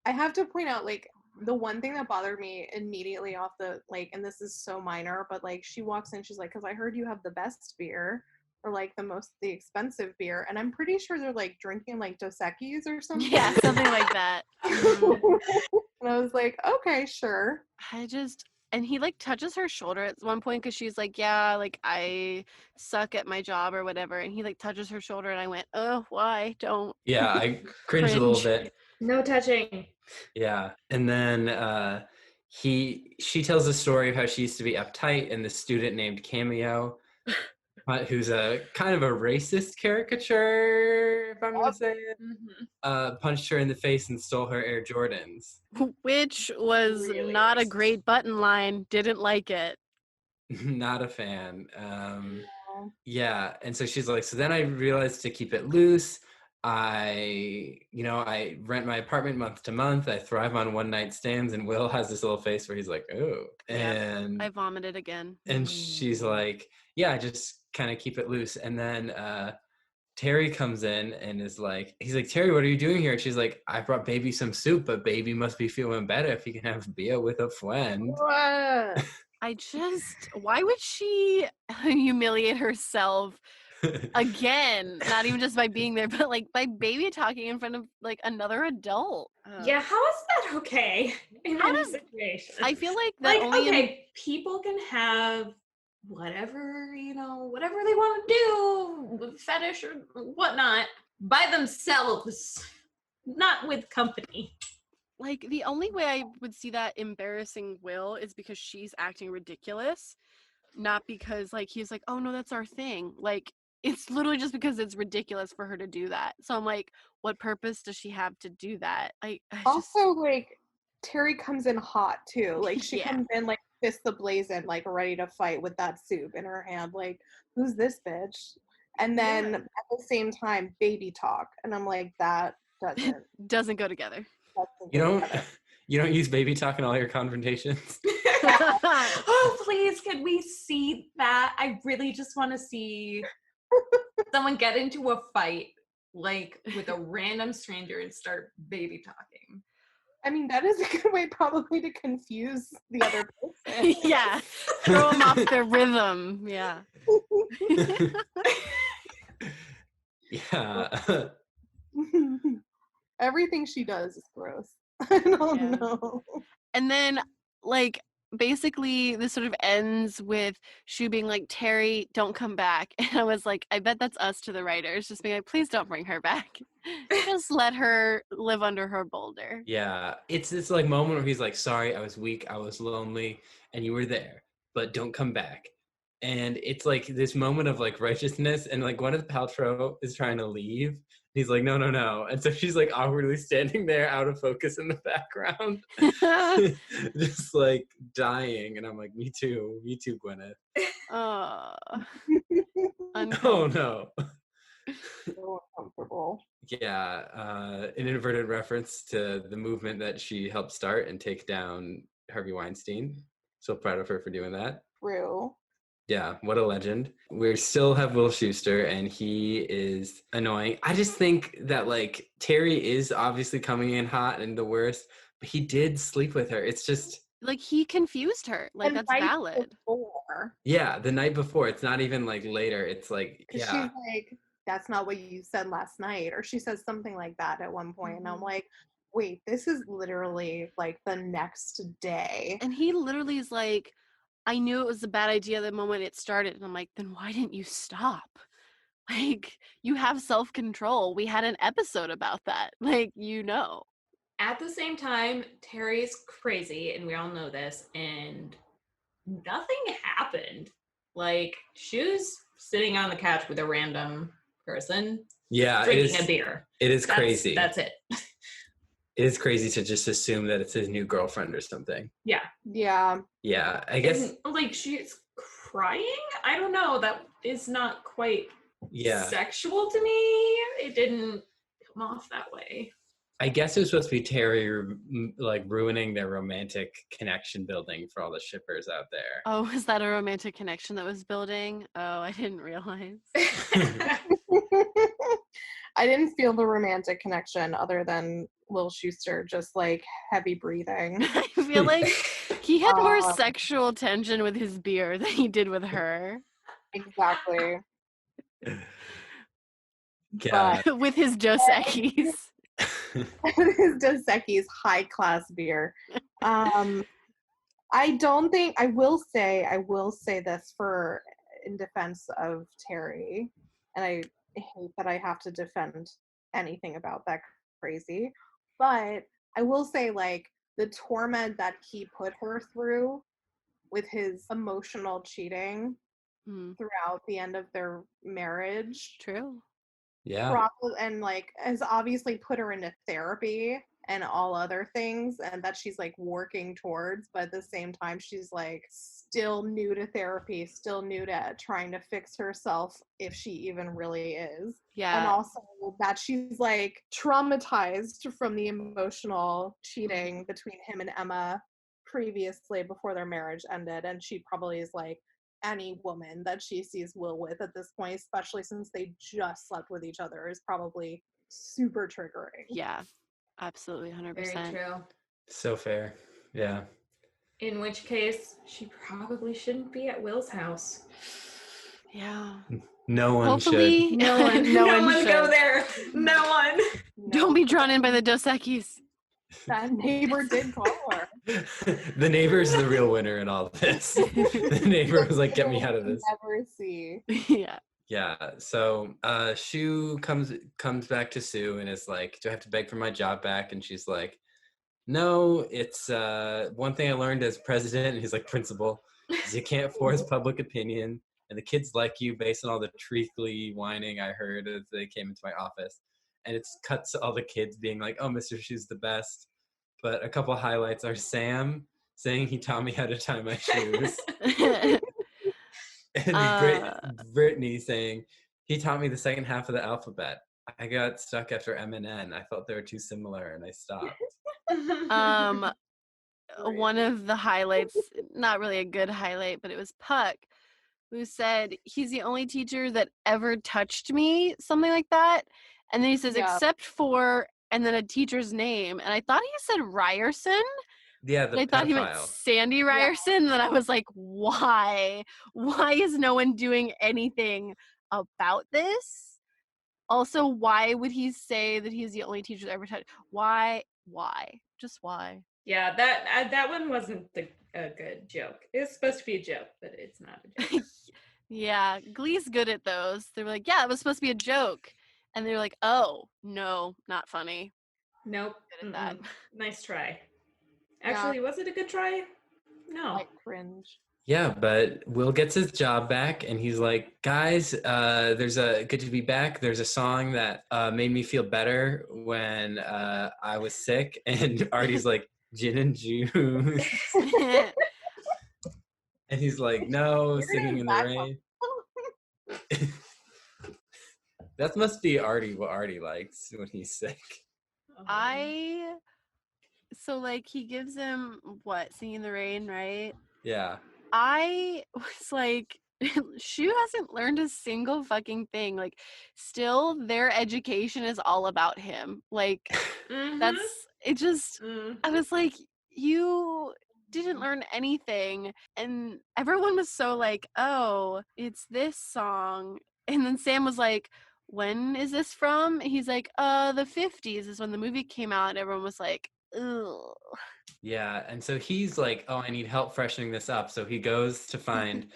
I have to point out, like, the one thing that bothered me immediately off the, like, and this is so minor, but, like, she walks in, she's like, because I heard you have the best beer, or, like, the expensive beer, and I'm pretty sure they're, like, drinking, like, Dos Equis or something. Yeah, something like that. And I was like, okay, sure. And he, like, touches her shoulder at one point because she's like, yeah, like, I suck at my job or whatever. And he, like, touches her shoulder, and I went, oh, why? Don't. yeah, I cringed a little bit. No touching. Yeah. And then she tells a story of how she used to be uptight, and the student named Cameo, who's a kind of a racist caricature, if I'm gonna say it, punched her in the face and stole her Air Jordans. Which was Really not a racist. great button line. Didn't like it. Not a fan. Yeah, and so she's like, so then I realized to keep it loose, I rent my apartment month to month. I thrive on one night stands, and Will has this little face where he's like, oh, and I vomited again. and she's like, yeah, I just kind of keep it loose. And then Terry comes in and is like, he's like, Terry, what are you doing here? And she's like, I brought baby some soup, but baby must be feeling better if he can have beer with a friend. What? Why would she humiliate herself again? Not even just by being there, but like by baby talking in front of like another adult. Yeah, how is that okay in How any does- situation? I feel like that like, only okay, people can have whatever, whatever they want to do, fetish or whatnot, by themselves, not with company. like the only way I would see that embarrassing Will is because she's acting ridiculous, not because like he's like, oh no, that's our thing. Like it's literally just because it's ridiculous for her to do that. So I'm like, what purpose does she have to do that? Also, like, Terry comes in hot too. Like, she Yeah. comes in like fist ablazing, like ready to fight with that soup in her hand. Like, who's this bitch? And then at the same time, baby talk, and I'm like, that doesn't go together. You don't use baby talk in all your confrontations. Oh, please, can we see that? I really just want to see someone get into a fight, like, with a random stranger and start baby talking. I mean, that is a good way probably to confuse the other person. Yeah, throw them off their rhythm. Yeah. Yeah. Everything she does is gross. I don't know. And then, like, basically, this sort of ends with Shu being like, Terry, don't come back. And I was like, I bet that's us to the writers, just being like, please don't bring her back. Just let her live under her boulder. Yeah. It's this like moment where he's like, sorry, I was weak, I was lonely, and you were there, but don't come back. And it's like this moment of like righteousness, and like Gwyneth Paltrow is trying to leave. He's like, no. And so she's like awkwardly standing there out of focus in the background, just like dying. And I'm like, me too, Gwyneth. Oh no. So uncomfortable. Yeah, an inadvertent reference to the movement that she helped start and take down Harvey Weinstein. So proud of her for doing that. True. Yeah, what a legend. We still have Will Schuester, and he is annoying. I just think that, like, Terry is obviously coming in hot and the worst, but he did sleep with her. It's just... like, he confused her. Like, And that's right valid. before, Yeah, the night before. It's not even, like, later. It's like, yeah. she's like, that's not what you said last night. Or she says something like that at one point. And I'm like, wait, this is literally, like, the next day. And he literally is like, I knew it was a bad idea the moment it started. And I'm like, then why didn't you stop? Like, you have self-control. We had an episode about that. Like, At the same time, Terry's crazy, and we all know this, and nothing happened. Like, Shu's sitting on the couch with a random person, Yeah, drinking a beer. It is crazy. That's it. It is crazy to just assume that it's his new girlfriend or something. Yeah. Yeah. Yeah, I guess. And, like, she's crying? I don't know. That is not quite sexual to me. It didn't come off that way. I guess it was supposed to be Terry like ruining their romantic connection building for all the shippers out there. Oh, was that a romantic connection that was building? Oh, I didn't realize. I didn't feel the romantic connection other than Lil Schuster just like heavy breathing. I feel like he had more Um, sexual tension with his beer than he did with her. Exactly. Yeah. With his Dos Equis. His Dos Equis high class beer. I don't think I will say this for in defense of Terry, and I hate that I have to defend anything about that crazy, but I will say like the torment that he put her through with his emotional cheating throughout the end of their marriage. True. Yeah. Probably, and like has obviously put her into therapy and all other things, and that she's like working towards, but at the same time she's like still new to therapy, still new to trying to fix herself if she even really is. Yeah. And also that she's like traumatized from the emotional cheating between him and Emma previously before their marriage ended, and she probably is like any woman that she sees Will with at this point, especially since they just slept with each other, is probably super triggering. Yeah, absolutely, 100%. Very true. So fair. Yeah. In which case, she probably shouldn't be at Will's house. Yeah. No one Hopefully, should. No one. no no one one go should. there. No one. Don't be drawn in by the Dos Equis. That neighbor did call her. The neighbor is the real winner in all this. The neighbor was like, get me out of this. Never see. Yeah. Yeah. So Shu comes back to Sue and is like, do I have to beg for my job back? And she's like, no, it's one thing I learned as president, and he's like, principal, is you can't force public opinion. And the kids like you based on all the treacly whining I heard as they came into my office. And it's cuts to all the kids being like, oh, Mr. Shu's the best. But a couple highlights are Sam saying he taught me how to tie my shoes. And Brittany saying he taught me the second half of the alphabet. I got stuck after M and N. I felt they were too similar and I stopped. One of the highlights, not really a good highlight, but it was Puck, who said he's the only teacher that ever touched me, something like that. And then he says, except for, and then a teacher's name. And I thought he said Ryerson. Yeah, the I thought he meant pedophile. Sandy Ryerson. And then I was like, why? Why is no one doing anything about this? Also, why would he say that he's the only teacher that ever touched? Why? Just why? Yeah, that one wasn't a good joke. It was supposed to be a joke, but it's not a joke. Yeah, Glee's good at those. They were like, yeah, it was supposed to be a joke. And they were like, oh, no, not funny. Nope. Good at that. Nice try. Actually, was it a good try? No. Like cringe. Yeah, but Will gets his job back and he's like, guys, there's a good to be back. There's a song that made me feel better when I was sick. And Artie's like, gin and juice. And he's like, no, singing in the rain. That must be Artie, what Artie likes when he's sick. So like he gives him what, Singing in the Rain, right? Yeah. I was like, Shu hasn't learned a single fucking thing. Like, still their education is all about him. Like, that's it. Just I was like, you didn't learn anything. And everyone was so like, oh, it's this song. And then Sam was like, when is this from? And he's like, the 50s is when the movie came out. And everyone was like, ugh. Yeah, and so he's like, oh, I need help freshening this up. So he goes to find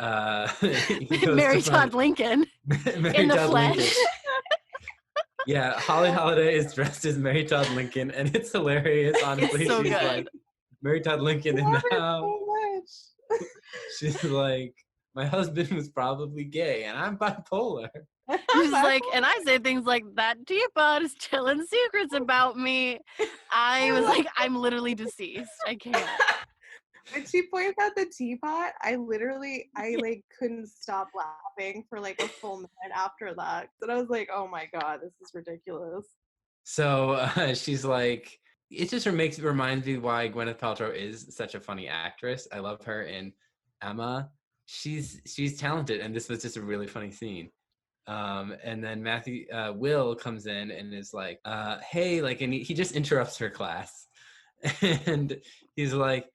Mary Todd Lincoln in the flesh. Yeah, Holly Holliday is dressed as Mary Todd Lincoln, and it's hilarious. Honestly, so she's good. like, Mary Todd Lincoln in the house. She's like, my husband was probably gay, and I'm bipolar. She's like, and I say things like, that teapot is telling secrets about me. I was like, I'm literally deceased. I can't. When she pointed out the teapot, I like couldn't stop laughing for like a full minute after that. And I was like, oh my god, this is ridiculous. So she's like, it just reminds me why Gwyneth Paltrow is such a funny actress. I love her in Emma. She's talented, and this was just a really funny scene. And then Will comes in and is like, hey, like, and he just interrupts her class. And he's like,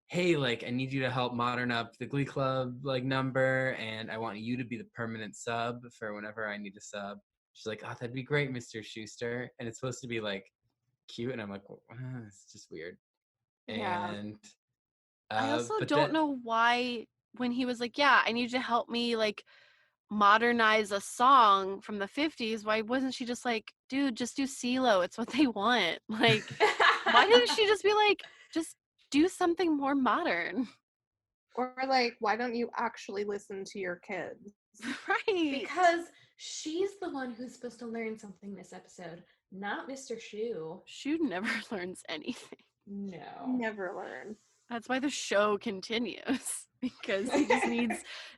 hey, like, I need you to help modern up the Glee Club, like, number, and I want you to be the permanent sub for whenever I need a sub. She's like, oh, that'd be great, Mr. Schuster. And it's supposed to be, like, cute, and I'm like, it's just weird. Yeah. And I also but don't then, know why when he was like, yeah, I need you to help me like modernize a song from the 50s, why wasn't she just like, dude, just do CeeLo, it's what they want. Like, why didn't she just be like, just do something more modern? Or like, why don't you actually listen to your kids? Right. Because she's the one who's supposed to learn something this episode, not Mr. Shu. Shu never learns anything. No. Never learn. That's why the show continues, because he just needs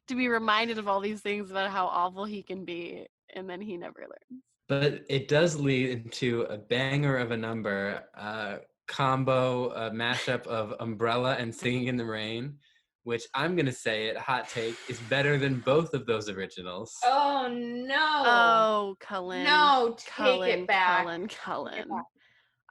to be reminded of all these things about how awful he can be, and then he never learns. but it does lead into a banger of a number, combo, a mashup of Umbrella and Singing in the Rain, which I'm going to say it, hot take, is better than both of those originals. Oh no. Oh, Cullen. No, take Cullen, it back. Cullen, Cullen. Take it back.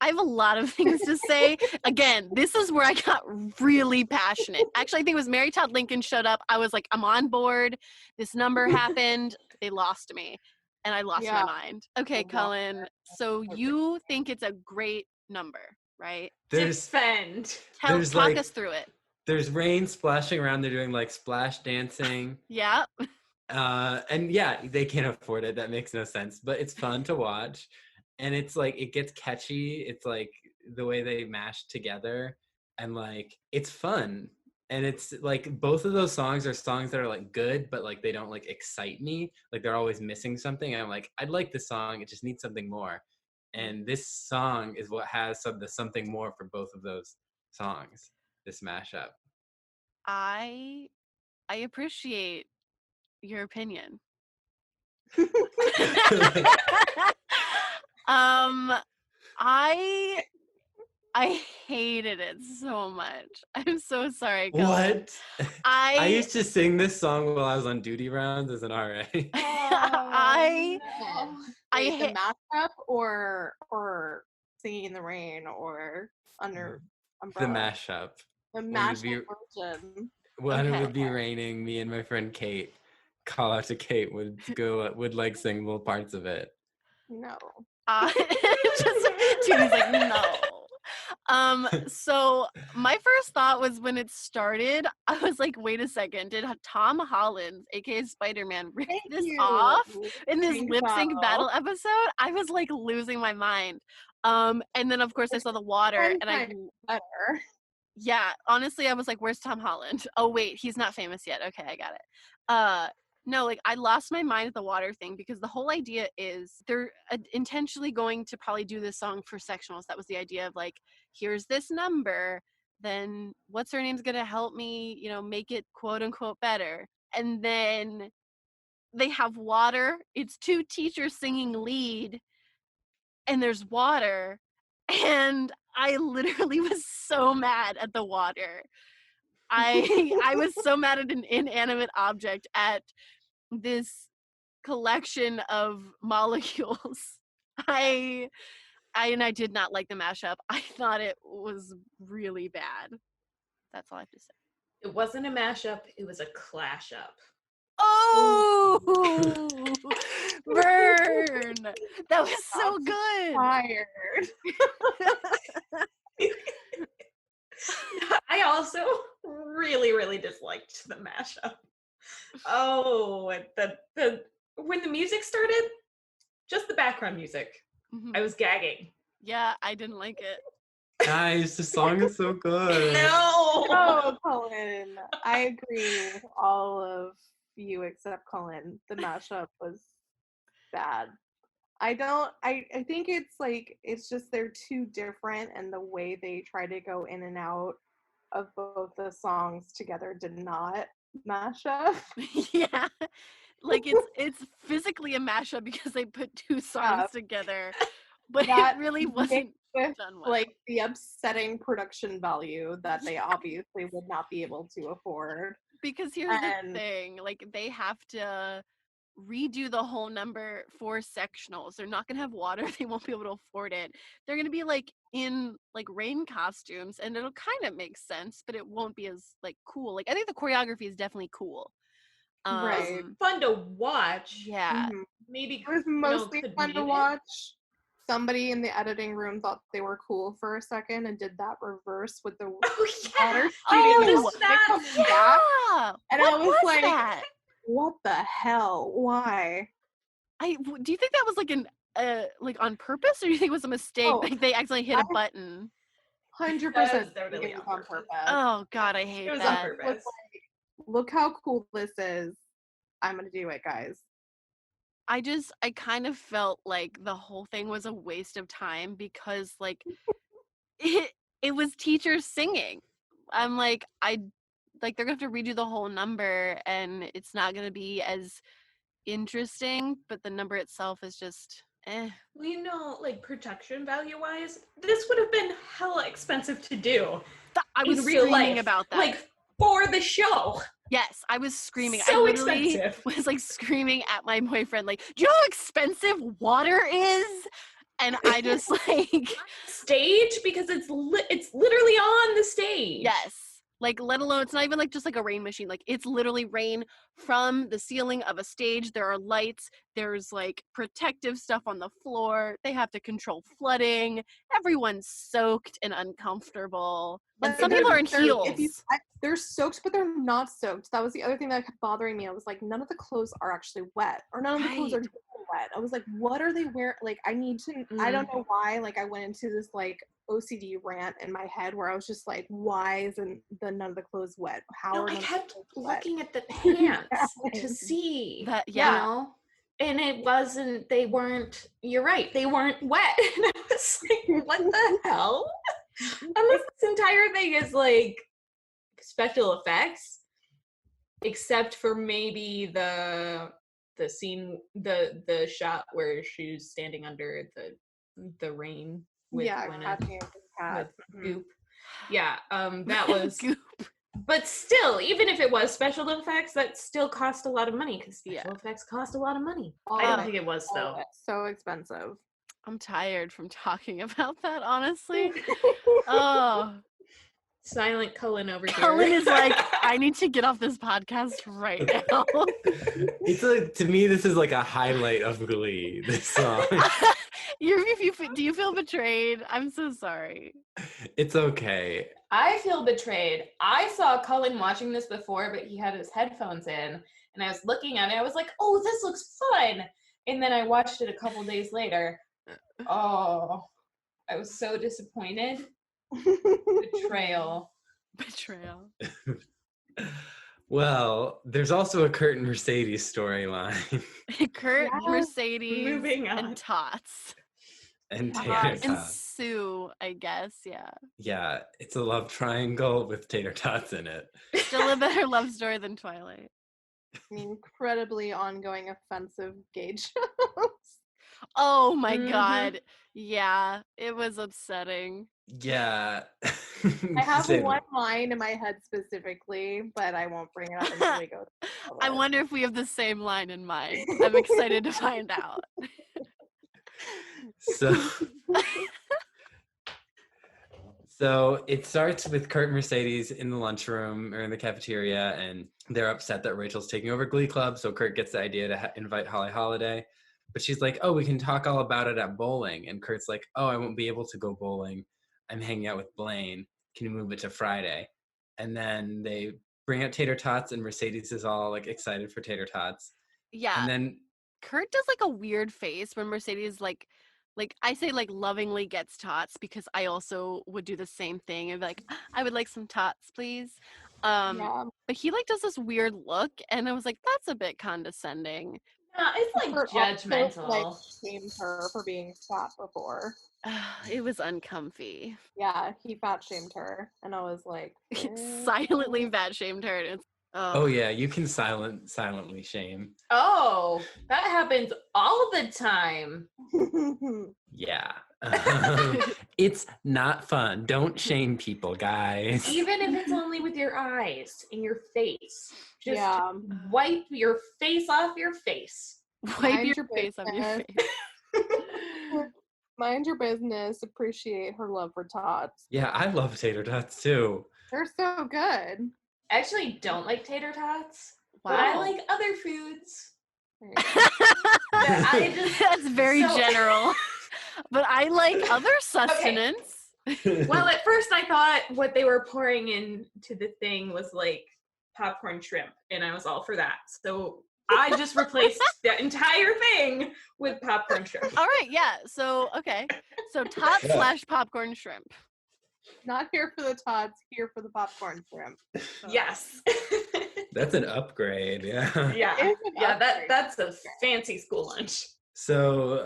I have a lot of things to say. Again, this is where I got really passionate. Actually, I think it was Mary Todd Lincoln showed up. I was like, I'm on board. This number happened. They lost me. And I lost my mind. Okay, Cullen. So you think it's a great number, right? Defend. Talk us through it. There's rain splashing around. They're doing like splash dancing. Yeah. And yeah, they can't afford it. That makes no sense. But it's fun to watch. And it's like, it gets catchy. It's like the way they mash together. And like, it's fun. And it's like, both of those songs are songs that are like good, but like they don't like excite me. Like they're always missing something. And I'm like, I'd like this song. It just needs something more. And this song is what has the something more for both of those songs, this mashup. I appreciate your opinion. I hated it so much. I'm so sorry, Cullen. What? I used to sing this song while I was on duty rounds as an RA. I hate the mashup or Singing in the Rain or Under Umbrella. The mashup. The mashup version. When it would be raining, me and my friend Kate, call out to Kate, would like sing little parts of it. No. Tierney's like, no. So my first thought was when it started, I was like, wait a second, did Tom Holland, aka Spider-Man, rip this off in this lip sync battle episode? I was like losing my mind. And then of course I saw the water and better. Yeah, honestly, I was like, where's Tom Holland? Oh wait, he's not famous yet. Okay, I got it. No, like I lost my mind at the water thing because the whole idea is they're intentionally going to probably do this song for sectionals. That was the idea of like, here's this number, then what's her name's gonna help me, make it quote unquote better. And then they have water. It's two teachers singing lead, and there's water. And I literally was so mad at the water. I was so mad at an inanimate object, at this collection of molecules. I did not like the mashup. I thought it was really bad. That's all I have to say. It wasn't a mashup, it was a clashup. Oh, burn! That was so good. Fired. I also really, really disliked the mashup. Oh, the when the music started, just the background music, I was gagging. Yeah, I didn't like it. Guys, the song is so good. No, Cullen. I agree with all of you except Cullen. The mashup was bad. I think it's just they're too different, and the way they try to go in and out of both the songs together did not mash up. Yeah, like it's physically a mashup because they put two songs together, but That it really mixed wasn't with done well. like the upsetting production value that they obviously would not be able to afford. Because here's the And thing, like they have to redo the whole number for sectionals. They're not gonna have water. They won't be able to afford it. They're gonna be like in like rain costumes, and it'll kind of make sense, but it won't be as like cool. Like I think the choreography is definitely cool. Right. Fun to watch. Yeah. Mhm. Maybe It was mostly could fun be to in it. watch. Somebody in the editing room thought they were cool for a second and did that reverse with the Oh yeah. water I shooting noticed and that. coming back. Yeah. And What I was like, that? what the hell? Why? Do you think that was like an like on purpose, or do you think it was a mistake? Oh, Like they accidentally hit I a button? 100% That was think totally it was on on purpose. purpose. Oh God, I hate It was on that. It was purpose. like, look how cool this is. I'm gonna do it, guys. I kind of felt like the whole thing was a waste of time because like it it was teachers singing. I'm like like they're gonna have to redo the whole number and it's not gonna be as interesting, but the number itself is just Well, you know, like production value wise, this would have been hella expensive to do I was in real screaming life. about that. Like for the show. Yes, I was screaming. I So literally expensive. was like screaming at my boyfriend, like, do you know how expensive water is? And I just like Stage because it's literally on the stage. yes. Like, let alone, it's not even like just like a rain machine. Like, it's literally rain from the ceiling of a stage. There are lights. There's like protective stuff on the floor. They have to control flooding. Everyone's soaked and uncomfortable. And But some people are in they're- if you- heels. they're soaked, but they're not soaked. That was the other thing that kept bothering me. I was like, none of the clothes are actually wet, or none of the clothes are Right. wet. I was like, what are they wearing? Like, I need to. I don't know why. Like, I went into this like OCD rant in my head where I was just like, why isn't none of the clothes wet? How No, are I none of the kept clothes wet? looking at the pants to see That you yeah. know, and they weren't, you're right, they weren't wet. And I was like, what the hell? Unless this entire thing is like special effects, except for maybe the scene, the shot where she's standing under the rain with Gwyneth, catching a cat. with Goop. Yeah, that was Goop. but still, even if it was special effects, that still cost a lot of money because special Yeah. effects cost a lot of money. All I of don't it. think it was All though. of it. So expensive. I'm tired from talking about that, honestly. Oh. Silent Cullen over Cullen here. is like, I need to get off this podcast right now. It's like, to me, this is like a highlight of Glee. This song. Do you feel betrayed? I'm so sorry. It's okay. I feel betrayed. I saw Cullen watching this before, but he had his headphones in, and I was looking at it. I was like, "Oh, this looks fun!" And then I watched it a couple days later. Oh, I was so disappointed. Betrayal. Betrayal. Well, there's also a Kurt and Mercedes storyline. Kurt, Yes. Mercedes, Moving on. and Tots. And Tater And Tots. Sue, I guess, yeah. Yeah, it's a love triangle with Tater Tots in it. Still a better love story than Twilight. Incredibly ongoing offensive gauge. Oh my Mhm. God. Yeah, it was upsetting. Yeah. I have Say one line in my head specifically, but I won't bring it up until we go. I wonder if we have the same line in mind. I'm excited to find out. So it starts with Kurt and Mercedes in the lunchroom or in the cafeteria, and they're upset that Rachel's taking over Glee Club. So Kurt gets the idea to invite Holly Holliday, but she's like, "Oh, we can talk all about it at bowling." And Kurt's like, "Oh, I won't be able to go bowling. I'm hanging out with Blaine. Can you move it to Friday?" And then they bring out Tater Tots, and Mercedes is all like excited for Tater Tots. Yeah. And then Kurt does like a weird face when Mercedes like I say like lovingly gets tots because I also would do the same thing and be like, I would like some tots, please. Yeah. But he like does this weird look and I was like, that's a bit condescending. No, it's like Kurt also, judgmental. like, shamed her for being fat before. It was uncomfy. Yeah, he fat shamed her, and I was like, Silently fat shamed her. And Oh yeah, you can silently shame. Oh, that happens all the time. Yeah. It's not fun. Don't shame people, guys. Even if it's only with your eyes in your face. Just Yeah. wipe your face off your face. Wipe Mind your your face on your business. face. Mind your business. Appreciate her love for tots. Yeah, I love tater tots too. They're so good. I actually don't like tater tots, but I Wow. like other foods. There you go. That I just That's very so- general. But I like other sustenance. Well, at first I thought what they were pouring into the thing was like popcorn shrimp, and I was all for that. So I just replaced the entire thing with popcorn shrimp. All right, yeah. So okay. So tot Yeah. / popcorn shrimp. Not here for the tots, here for the popcorn shrimp. Yes. That's an upgrade. Yeah. Yeah. It's an Yeah, upgrade. that's a fancy school lunch. So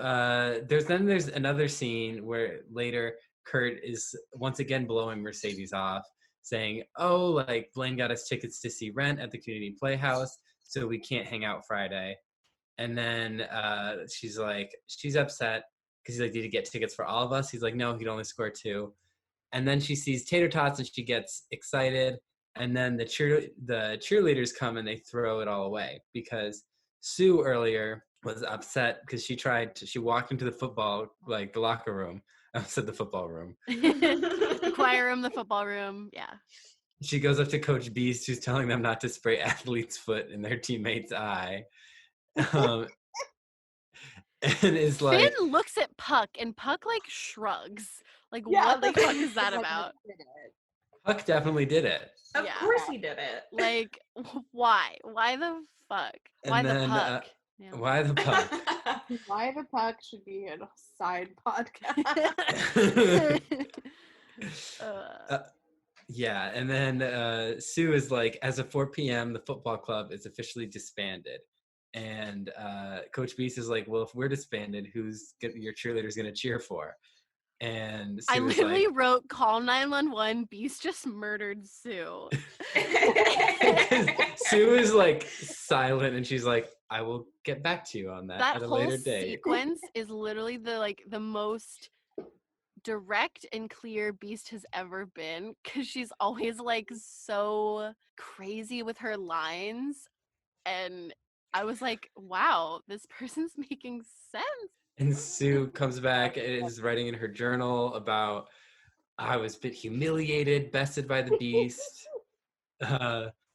there's another scene where later Kurt is once again blowing Mercedes off, saying, "Oh, like Blaine got us tickets to see Rent at the community playhouse, so we can't hang out Friday." And then she's upset because he's like, "Did you get tickets for all of us?" He's like, "No, he'd only score 2." And then she sees tater tots and she gets excited. And then the cheerleaders come and they throw it all away because Sue earlier was upset because she walked into the locker room. I said the football room. The choir room, the football room. Yeah. She goes up to Coach Beast, who's telling them not to spray athlete's foot in their teammate's eye. And is like, Finn looks at Puck and Puck like shrugs. Like, Yeah, what the like, fuck is that like, about? Puck definitely did it. Of Yeah. course he did it. Like, why? Why the fuck? Why And the then, Puck? Yeah. Why the Puck? Why the puck should be a side podcast. Yeah, and then Sue is like, as of 4 p.m., the football club is officially disbanded. And Coach Beast is like, well, if we're disbanded, who's your cheerleaders going to cheer for? And Sue I is literally like, wrote call 911. Beast just murdered Sue. Sue is like silent, and she's like, I will get back to you on that That at a whole later date. sequence is literally the most direct and clear Beast has ever been, because she's always like so crazy with her lines, and I was like, wow, this person's making sense. And Sue comes back and is writing in her journal about, I was a bit humiliated, bested by the Beast.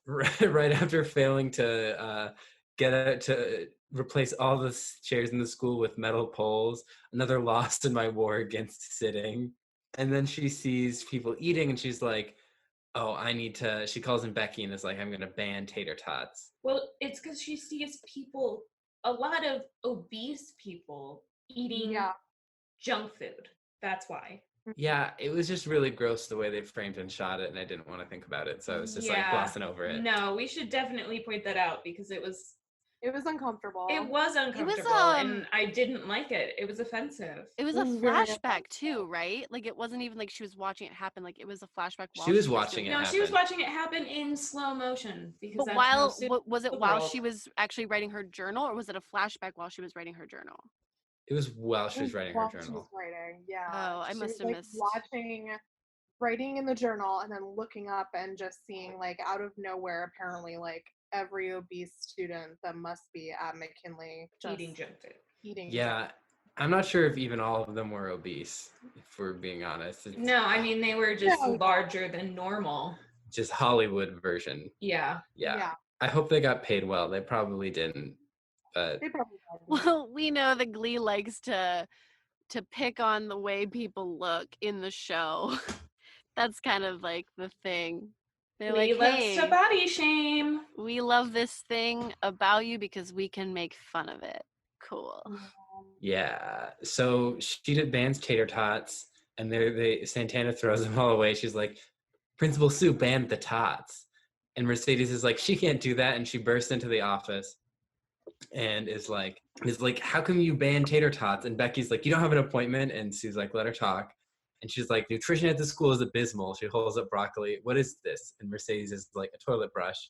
Right after failing to to replace all the chairs in the school with metal poles, another loss in my war against sitting. And then she sees people eating and she's like, oh, she calls in Becky and is like, I'm going to ban tater tots. Well, it's because she sees a lot of obese people eating junk food. That's why. Yeah, it was just really gross the way they framed and shot it, and I didn't want to think about it, so I was just like glossing over it. No, we should definitely point that out because it was uncomfortable. It was uncomfortable, and I didn't like it. It was offensive. It was It a was very flashback too, right? Like, it wasn't even like she was watching it happen. Like, it was a flashback. While She was watching it No, happen. she was watching it happen in slow motion because But that's while how Sue was it the while world. she was actually writing her journal, or was it a flashback while she was writing her journal? It was while she was writing her While she was journal. writing, yeah. Oh, I She must was, have like, missed. writing in the journal and then looking up and just seeing, like, out of nowhere, apparently, like, every obese student that must be at McKinley just eating junk food. eating. Yeah, I'm not sure if even all of them were obese, if we're being honest. It's No, I mean they were just No. larger than normal. just Hollywood version. Yeah. Yeah. I hope they got paid well. They probably didn't, but They probably did. Well, we know that Glee likes to pick on the way people look in the show. That's kind of like the thing. They're Glee like, loves hey, to body shame. we love this thing about you because we can make fun of it. Cool. yeah. So she bans tater tots, and Santana throws them all away. She's like, Principal Sue banned the tots. And Mercedes is like, she can't do that. And she bursts into the office and is like, how come you ban tater tots? And Becky's like, you don't have an appointment. And Sue's like, let her talk. And she's like, nutrition at the school is abysmal. She holds up broccoli. What is this? And Mercedes is like, a toilet brush.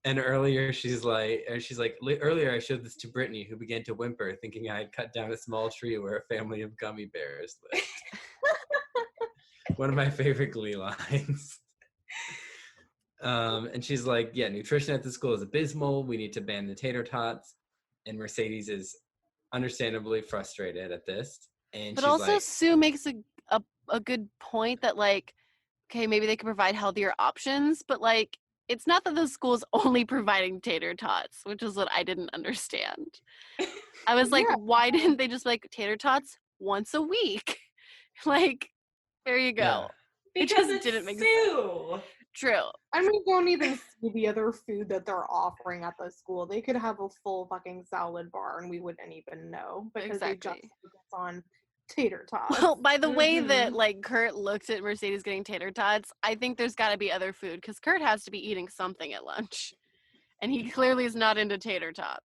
And earlier she's like, earlier I showed this to Brittany, who began to whimper, thinking I had cut down a small tree where a family of gummy bears lived. One of my favorite Glee lines. And she's like, yeah, nutrition at the school is abysmal. We need to ban the tater tots. And Mercedes is understandably frustrated at this. And But she's also like, Sue makes a good point that like, okay, maybe they could provide healthier options, but like it's not that the school's only providing tater tots, which is what I didn't understand. I was like, Yeah. why didn't they just like tater tots once a week? Like, there you go. Yeah. It Because just it's didn't make sense. Sue. True. I mean, don't even see the other food that they're offering at the school. They could have a full fucking salad bar and we wouldn't even know because they just Exactly. focus on tater tots. Well, by the way that Mhm. like Kurt looks at Mercedes getting tater tots, I think there's got to be other food because Kurt has to be eating something at lunch, and he clearly is not into tater tots.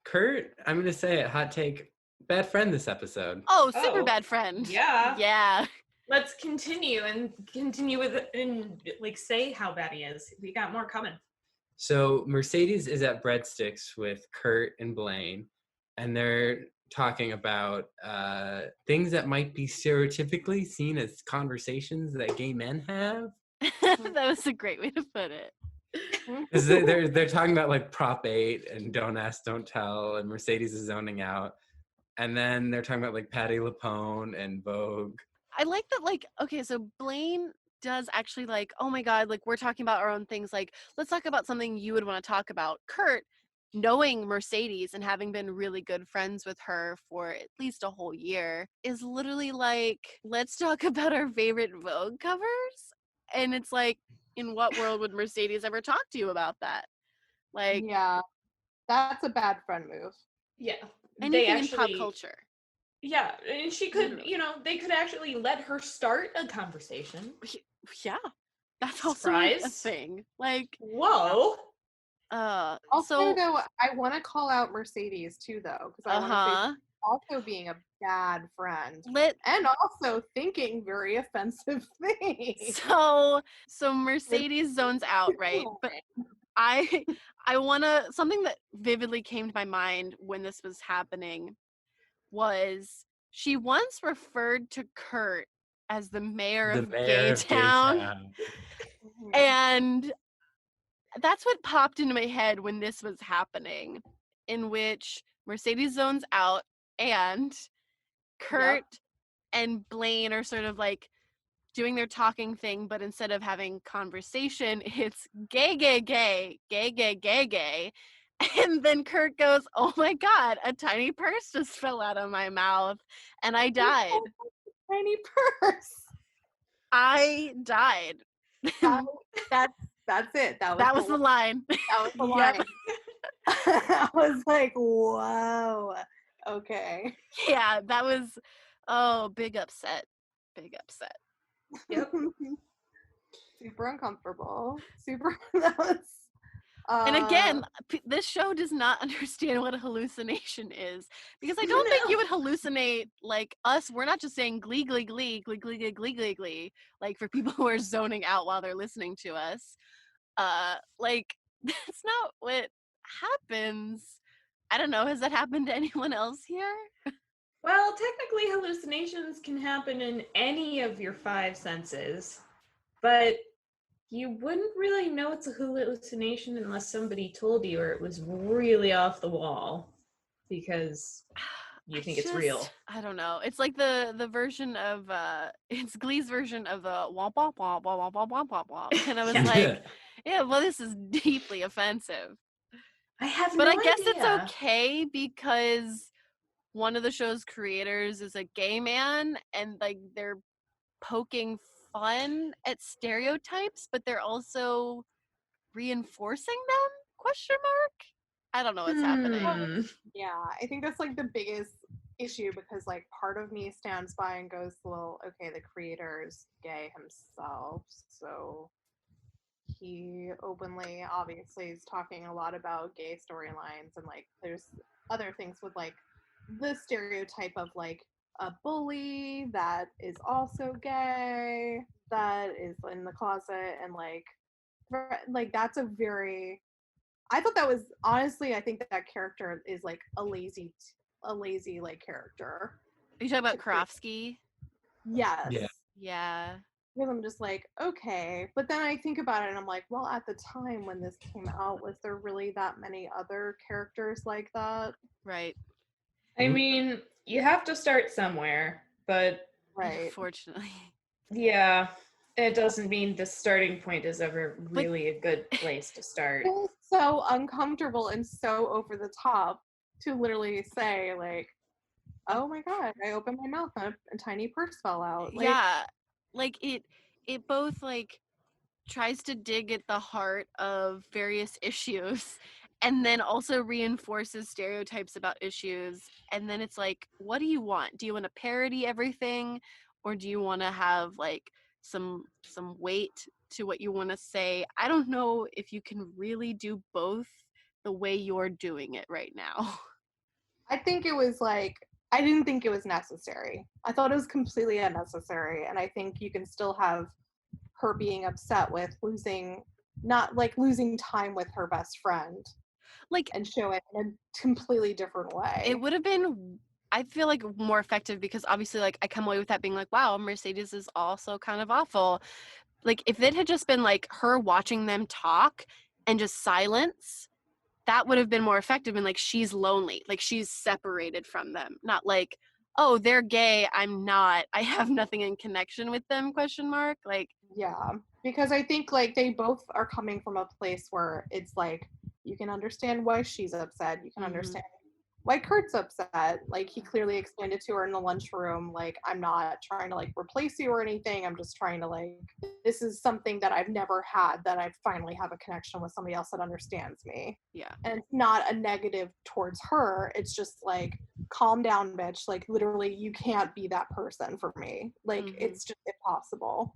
Kurt, I'm going to say it, hot take, bad friend this episode. Oh, super Oh, bad friend. yeah. Yeah. Let's continue with it and like say how bad he is. We got more coming. So Mercedes is at Breadsticks with Kurt and Blaine, and they're talking about things that might be stereotypically seen as conversations that gay men have. That was a great way to put it. 'Cause they're talking about like Prop 8 and Don't Ask, Don't Tell, and Mercedes is zoning out. And then they're talking about like Patti LuPone and Vogue. I like that, like, okay, so Blaine does actually like, oh my God, like we're talking about our own things. Like, let's talk about something you would want to talk about. Kurt, knowing Mercedes and having been really good friends with her for at least a whole year, is literally like, let's talk about our favorite Vogue covers. And it's like, in what world would Mercedes ever talk to you about that? Like, Yeah, that's a bad friend move. Yeah. anything in pop culture. Yeah, and she could, Literally. they could actually let her start a conversation. Yeah, that's also a Surprise. thing. Like, Whoa. Also, so, though, I want to call out Mercedes too, though, because I want to say also being a bad friend and also thinking very offensive things. So Mercedes zones out, right? But I want to, something that vividly came to my mind when this was happening was she once referred to Kurt as the mayor of Gay Town. And that's what popped into my head when this was happening, in which Mercedes zones out and Kurt and Blaine are sort of like doing their talking thing, but instead of having conversation, it's gay, gay, gay, gay, gay, gay, gay. And then Kurt goes, oh my God, a tiny purse just fell out of my mouth and I died. Tiny purse. I died. That's it. That was the line. That was the line. I was like, whoa. Okay. Yeah, that was, big upset. Big upset. Yep. Super uncomfortable. That was. And again, this show does not understand what a hallucination is, because I don't think you would hallucinate like us. We're not just saying glee, glee, glee, glee, glee, glee, glee, glee, glee, like for people who are zoning out while they're listening to us. Like that's not what happens. I don't know. Has that happened to anyone else here? Well, technically hallucinations can happen in any of your 5 senses, but you wouldn't really know it's a hallucination unless somebody told you or it was really off the wall because you think it's real. I don't know. It's like the version of it's Glee's version of the womp womp womp womp womp womp womp womp. And I was like, yeah, well, this is deeply offensive. I have But no I guess idea. it's okay because one of the show's creators is a gay man and like they're poking fun at stereotypes, but they're also reinforcing them? Question mark? I don't know what's happening. Yeah, I think that's like the biggest issue because like part of me stands by and goes, well, okay, the creator's gay himself, so he openly obviously is talking a lot about gay storylines and like there's other things with like the stereotype of like a bully that is also gay that is in the closet and like like that's a very. I thought that was honestly. I think that character is like a lazy like character. Are you talking about Karofsky? Yes. Yeah. Yeah. Because I'm just like, okay. But then I think about it and I'm like, well, at the time when this came out, was there really that many other characters like that? Right. I mean, you have to start somewhere, but Right. Unfortunately. yeah, it doesn't mean the starting point is ever Like- really a good place to start. It was so uncomfortable and so over the top to literally say, like, oh my god, I opened my mouth and a tiny purse fell out. Like, Yeah. Like it both like tries to dig at the heart of various issues and then also reinforces stereotypes about issues, and then it's like, what do you want? Do you want to parody everything, or do you want to have like some weight to what you want to say? I don't know if you can really do both the way you're doing it right now. I think it was like, I didn't think it was necessary. I thought it was completely unnecessary. And I think you can still have her being upset with losing, not like losing time with her best friend, Like, and show it in a completely different way. it would have been, I feel like, more effective, because obviously like I come away with that being like, wow, Mercedes is also kind of awful. Like if it had just been like her watching them talk and just silence, that would have been more effective, and like she's lonely, like she's separated from them, not like, oh, they're gay, I'm not, I have nothing in connection with them, ? Like, Yeah, because I think like they both are coming from a place where it's like you can understand why she's upset, you can Mhm. understand why Kurt's upset. Like he clearly explained it to her in the lunchroom, like, I'm not trying to like replace you or anything, I'm just trying to like, this is something that I've never had, that I finally have a connection with somebody else that understands me. yeah. And it's not a negative towards her, it's just like, calm down, bitch, like literally you can't be that person for me, like Mhm. it's just impossible.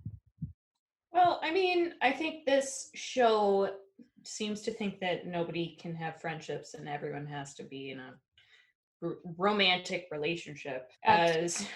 Well, I mean, I think this show seems to think that nobody can have friendships and everyone has to be in a romantic relationship, as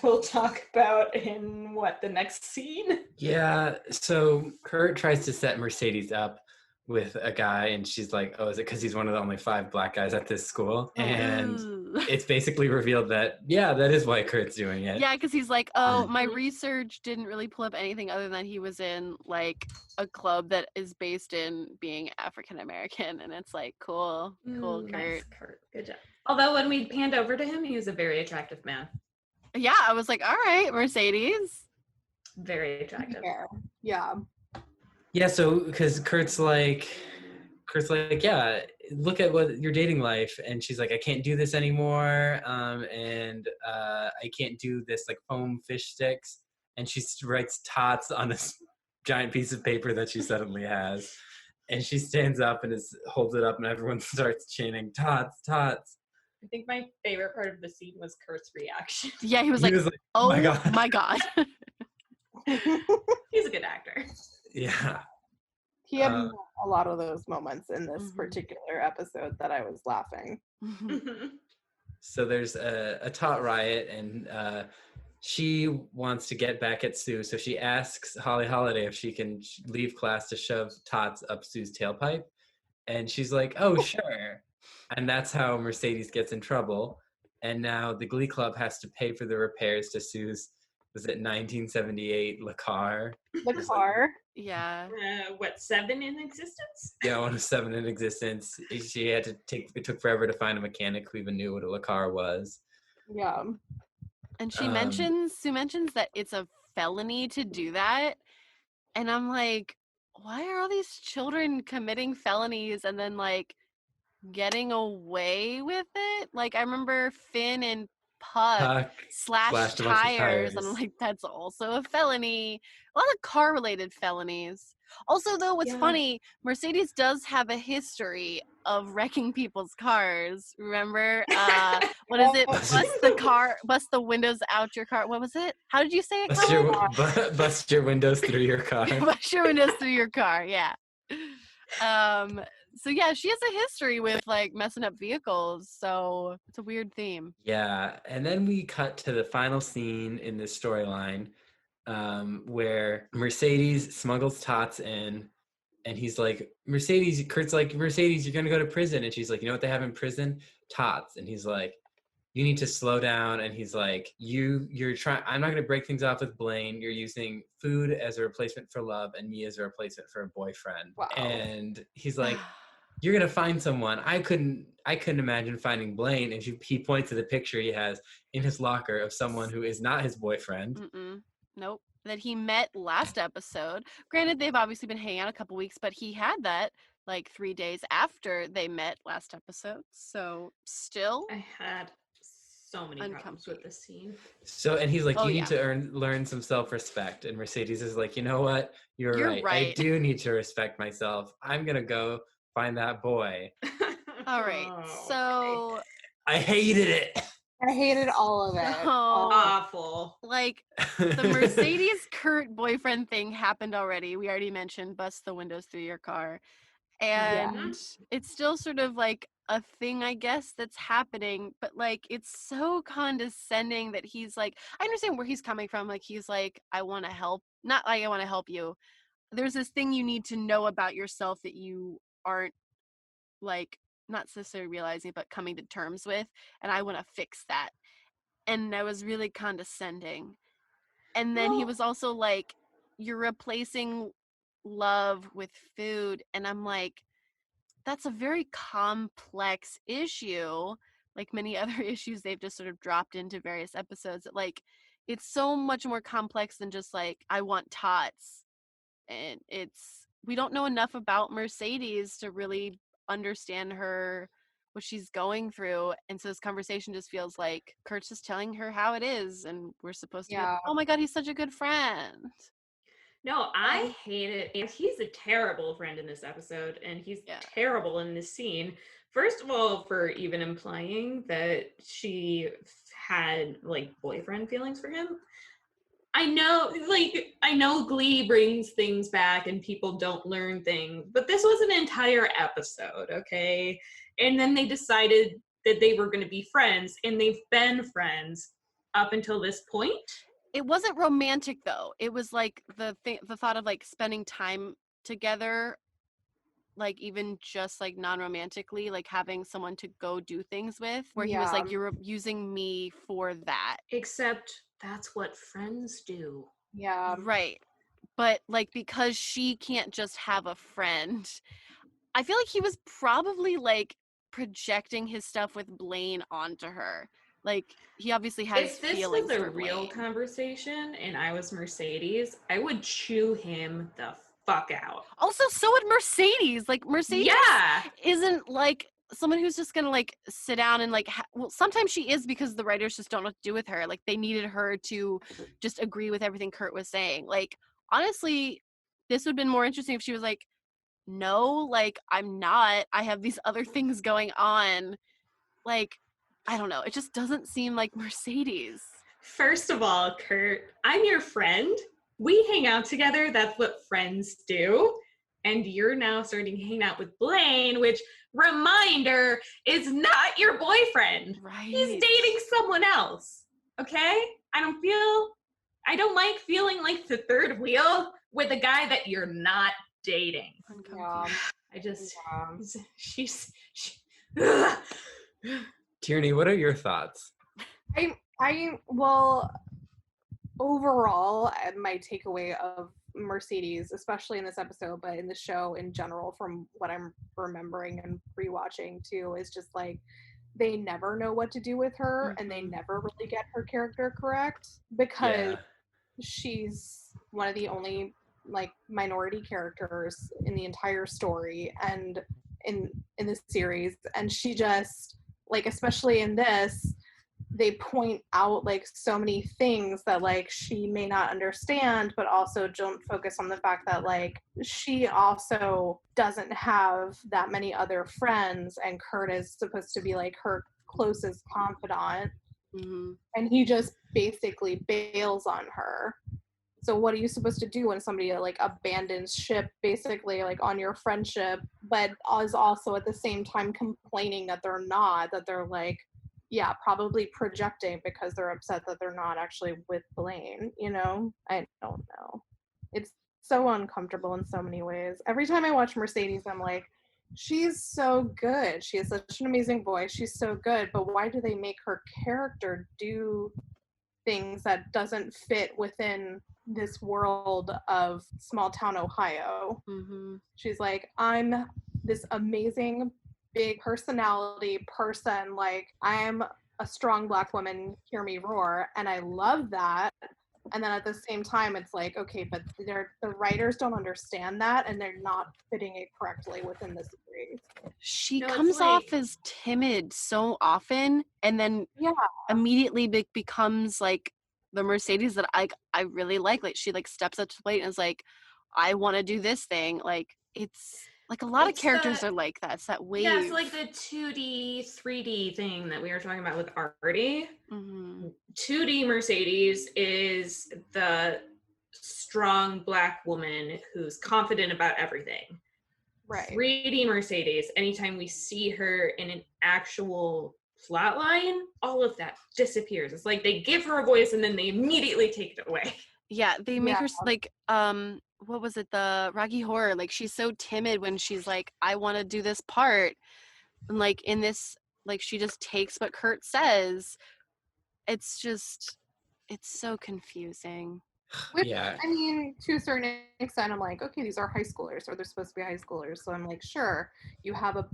we'll talk about in the next scene. Yeah, so Kurt tries to set Mercedes up with a guy, and she's like, oh, is it because he's one of the only 5 black guys at this school? And Ooh. it's basically revealed that, yeah, that is why Kurt's doing it. Yeah, because he's like, oh, my Mhm. research didn't really pull up anything other than he was in like a club that is based in being African American, and it's like, cool, Kurt. Nice, Kurt. Good job. Although when we panned over to him, he was a very attractive man. Yeah, I was like, all right, Mercedes. Very attractive. Yeah. Yeah, so because Kurt's like, yeah, look at what your dating life, and she's like, I can't do this anymore, and I can't do this like foam fish sticks, and she writes tots on this giant piece of paper that she suddenly has, and she stands up and holds it up, and everyone starts chanting tots, tots. I think my favorite part of the scene was Kurt's reaction. Yeah, he was He like, was like, oh my God. my God. He's a good actor. Yeah. He had a lot of those moments in this Mhm. particular episode that I was laughing. So there's a tot riot, and she wants to get back at Sue, so she asks Holly Holliday if she can leave class to shove tots up Sue's tailpipe, and she's like, oh, sure. And that's how Mercedes gets in trouble, and now the Glee Club has to pay for the repairs to Sue's, was it 1978 car? The car. Yeah. 7 in existence? Yeah, one of 7 in existence. She had to it took forever to find a mechanic who even knew what a car was. Yeah. And Sue Um, mentions that it's a felony to do that. And I'm like, why are all these children committing felonies and then like getting away with it? Like I remember Finn and Puck slashed slashed a bunch of tires, and I'm tires. like, that's also a felony. A lot of car related felonies. Also, though, what's Yeah. funny, Mercedes does have a history of wrecking people's cars. Remember? What is it? Bust the windows out your car. What was it? How did you say it, Cullen? Bust your windows through your car. Bust your windows through your car, yeah. So yeah, she has a history with like messing up vehicles, so it's a weird theme. Yeah, and then we cut to the final scene in this storyline, where Mercedes smuggles tots in, And he's like, Mercedes, Kurt's like, Mercedes, you're going to go to prison. And she's like, you know what they have in prison? Tots. And he's like, you need to slow down. And he's like, you're trying, I'm not going to break things off with Blaine. You're using food as a replacement for love and me as a replacement for a boyfriend. Wow. And he's like, you're going to find someone. I couldn't imagine finding Blaine. And he points to the picture he has in his locker of someone who is not his boyfriend. Nope. That he met last episode. Granted, they've obviously been hanging out a couple weeks, but he had that like 3 days after they met last episode. So still, I had so many problems with this scene. So, and he's like, Oh, you yeah. need to learn some self-respect. And Mercedes is like, you know what? You're right. I right. do need to respect myself. I'm going to go find that boy. All right. So I hated it. I hated all of it. Awful. Like, the Mercedes Kurt boyfriend thing happened already. We already mentioned bust the windows through your car. And it's still sort of like a thing, I guess, that's happening. But like, it's so condescending that he's like, I understand where he's coming from. Like, he's like, I want to help. Not like I want to help you. There's this thing you need to know about yourself that you aren't like, not necessarily realizing, but coming to terms with. And I want to fix that. And that was really condescending. And then he was also like, you're replacing love with food. And I'm like, that's a very complex issue. Like many other issues they've just sort of dropped into various episodes. Like, it's so much more complex than just like, I want tots. And we don't know enough about Mercedes to really understand her, what she's going through. And so this conversation just feels like Kurt's just telling her how it is. And we're supposed to be like, oh my God, he's such a good friend. No, I hate it. And he's a terrible friend in this episode, and he's terrible in this scene. First of all, for even implying that she had like boyfriend feelings for him. I know Glee brings things back and people don't learn things, but this was an entire episode, okay? And then they decided that they were going to be friends, and they've been friends up until this point. It wasn't romantic though. It was like the thought of like spending time together, like even just like non-romantically, like having someone to go do things with, where he was like, you're using me for that. Except that's what friends do. Yeah. Right. But like, because she can't just have a friend, I feel like he was probably like projecting his stuff with Blaine onto her. Like, he obviously has feelings for Blaine. If this was a real conversation and I was Mercedes, I would chew him the fuck out. Also, so would Mercedes. Like, Mercedes isn't like someone who's just gonna like sit down and like well, sometimes she is, because the writers just don't know what to do with her. Like, they needed her to just agree with everything Kurt was saying. Like, honestly, this would have been more interesting if she was like, no, like, I'm not. I have these other things going on. Like, I don't know. It just doesn't seem like Mercedes. First of all, Kurt, I'm your friend. We hang out together. That's what friends do. And you're now starting to hang out with Blaine, which, reminder, is not your boyfriend. Right. He's dating someone else. Okay? I don't like feeling like the third wheel with a guy that you're not dating. Tierney, what are your thoughts? Well, overall, my takeaway of Mercedes, especially in this episode, but in the show in general, from what I'm remembering and rewatching too, is just like, they never know what to do with her, and they never really get her character correct, because she's one of the only like minority characters in the entire story and in the series, and she just like, especially in this, they point out like so many things that like she may not understand, but also don't focus on the fact that like she also doesn't have that many other friends, and Kurt is supposed to be like her closest confidant, and he just basically bails on her. So what are you supposed to do when somebody like abandons ship basically like on your friendship, but is also at the same time complaining that they're like, probably projecting because they're upset that they're not actually with Blaine, you know? I don't know. It's so uncomfortable in so many ways. Every time I watch Mercedes, I'm like, she's so good. She has such an amazing voice. She's so good. But why do they make her character do things that doesn't fit within this world of small town Ohio? Mm-hmm. She's like, I'm this amazing big personality person. Like, I'm a strong Black woman, hear me roar. And I love that. And then at the same time, it's like, okay, but the writers don't understand that, and they're not fitting it correctly within the series. She No, it's comes off like- as timid so often, and then Yeah. immediately becomes like the Mercedes that I really like. Like, she like steps up to the plate and is like, I want to do this thing. Like, it's like a lot of It's characters the- are like that. It's that wave. Yeah, it's like the 2D, 3D thing that we were talking about with Artie. Mm-hmm. 2D Mercedes is the strong Black woman who's confident about everything. Right. 3D Mercedes, anytime we see her in an actual plot line, all of that disappears. It's like they give her a voice and then they immediately take it away. Yeah, they make Yeah. her like what was it, the Rocky Horror? Like, she's so timid when she's like, I want to do this part, and like in this, like, she just takes what Kurt says. It's so confusing. Which, Yeah. I mean, to a certain extent, I'm like, okay, these are high schoolers, or they're supposed to be high schoolers. So I'm like, sure, you have a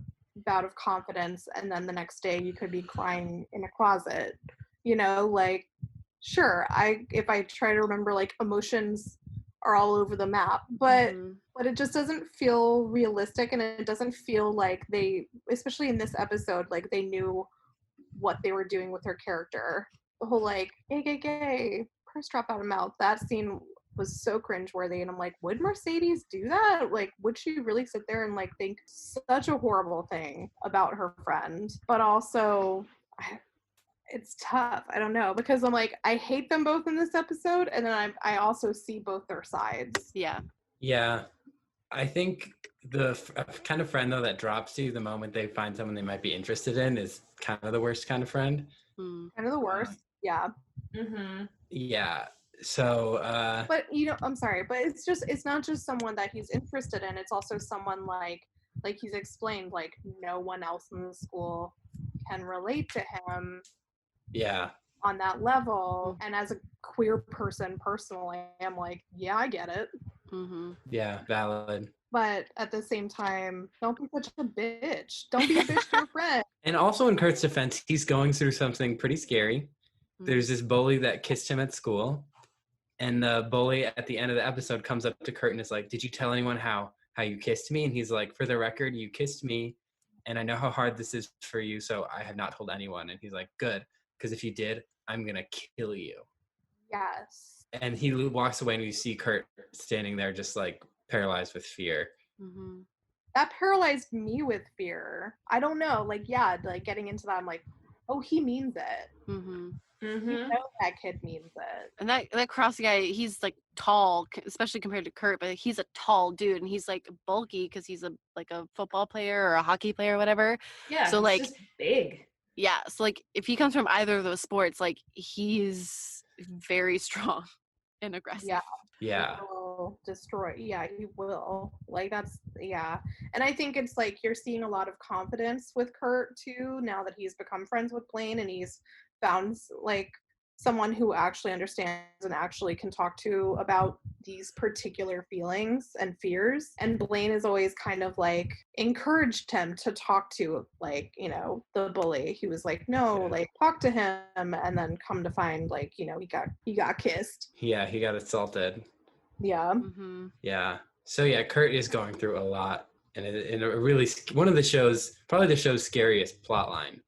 bout of confidence, and then the next day you could be crying in a closet. You know, like, sure, if I try to remember, like, emotions are all over the map, but Mhm. it just doesn't feel realistic, and it doesn't feel like they, especially in this episode, like they knew what they were doing with her character. The whole like gay purse drop out of mouth, that scene was so cringeworthy, and I'm like, would Mercedes do that? Like, would she really sit there and like think such a horrible thing about her friend? But also, it's tough. I don't know, because I'm like, I hate them both in this episode, and then I also see both their sides. Yeah. Yeah. I think the kind of friend though that drops you the moment they find someone they might be interested in is kind of the worst kind of friend. Mm. Kind of the worst. Yeah. Mm-hmm. Yeah. So But you know, I'm sorry, but it's not just someone that he's interested in, it's also someone like he's explained, like, no one else in the school can relate to him yeah. on that level. And as a queer person personally, I'm like, yeah, I get it. Mm-hmm. Yeah, valid. But at the same time, don't be such a bitch. Don't be a bitch to your friend. And also in Kurt's defense, he's going through something pretty scary. There's this bully that kissed him at school, and the bully at the end of the episode comes up to Kurt and is like, did you tell anyone how you kissed me? And he's like, for the record, you kissed me, and I know how hard this is for you, so I have not told anyone. And he's like, good, because if you did, I'm gonna kill you. Yes. And he walks away, and you see Kurt standing there just like paralyzed with fear. Mm-hmm. That paralyzed me with fear. I don't know. Like, yeah, like getting into that, I'm like, oh, he means it. Mm-hmm. Mm-hmm. You know that kid means it. And that Crossy guy, he's like tall, especially compared to Kurt, but he's a tall dude, and he's like bulky because he's a football player or a hockey player or whatever. Yeah, So, he's like, just big. Yeah, so like if he comes from either of those sports, like, he's very strong and aggressive. Yeah. Yeah. He will destroy. Yeah, he will. Like, that's, yeah. And I think it's like you're seeing a lot of confidence with Kurt too, now that he's become friends with Blaine and he's found like someone who actually understands and actually can talk to about these particular feelings and fears. And Blaine has always kind of like encouraged him to talk to, like, you know, the bully. He was like, no, like, talk to him, and then come to find, like, you know, he got kissed. Yeah, he got assaulted. Yeah. Mm-hmm. Yeah. So yeah, Kurt is going through a lot, and in a really one of the show's, probably the show's scariest plot line,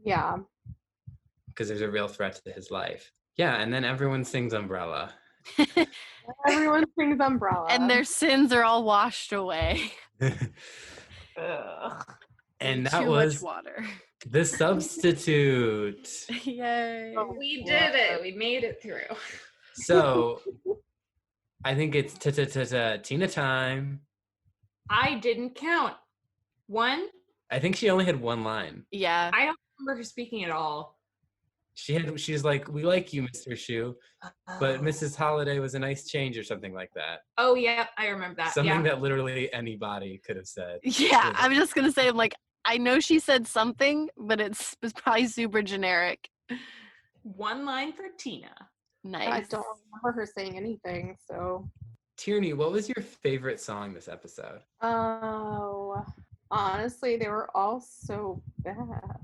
Yeah. because there's a real threat to his life. Yeah, and then everyone sings Umbrella. Everyone sings Umbrella. And their sins are all washed away. Ugh. And that Too was much water. The Substitute. Yay. We did it. We made it through. So I think it's Tina time. I didn't count. One? I think she only had one line. Yeah. I don't remember her speaking at all. She's like, we like you, Mr. Shu, but Mrs. Holliday was a nice change or something like that. Oh yeah, I remember that. Something that literally anybody could have said. Yeah, I was just gonna say, I'm like, I know she said something, but it's probably super generic. One line for Tina. Nice. I don't remember her saying anything, so. Tierney, what was your favorite song this episode? Oh, honestly, they were all so bad.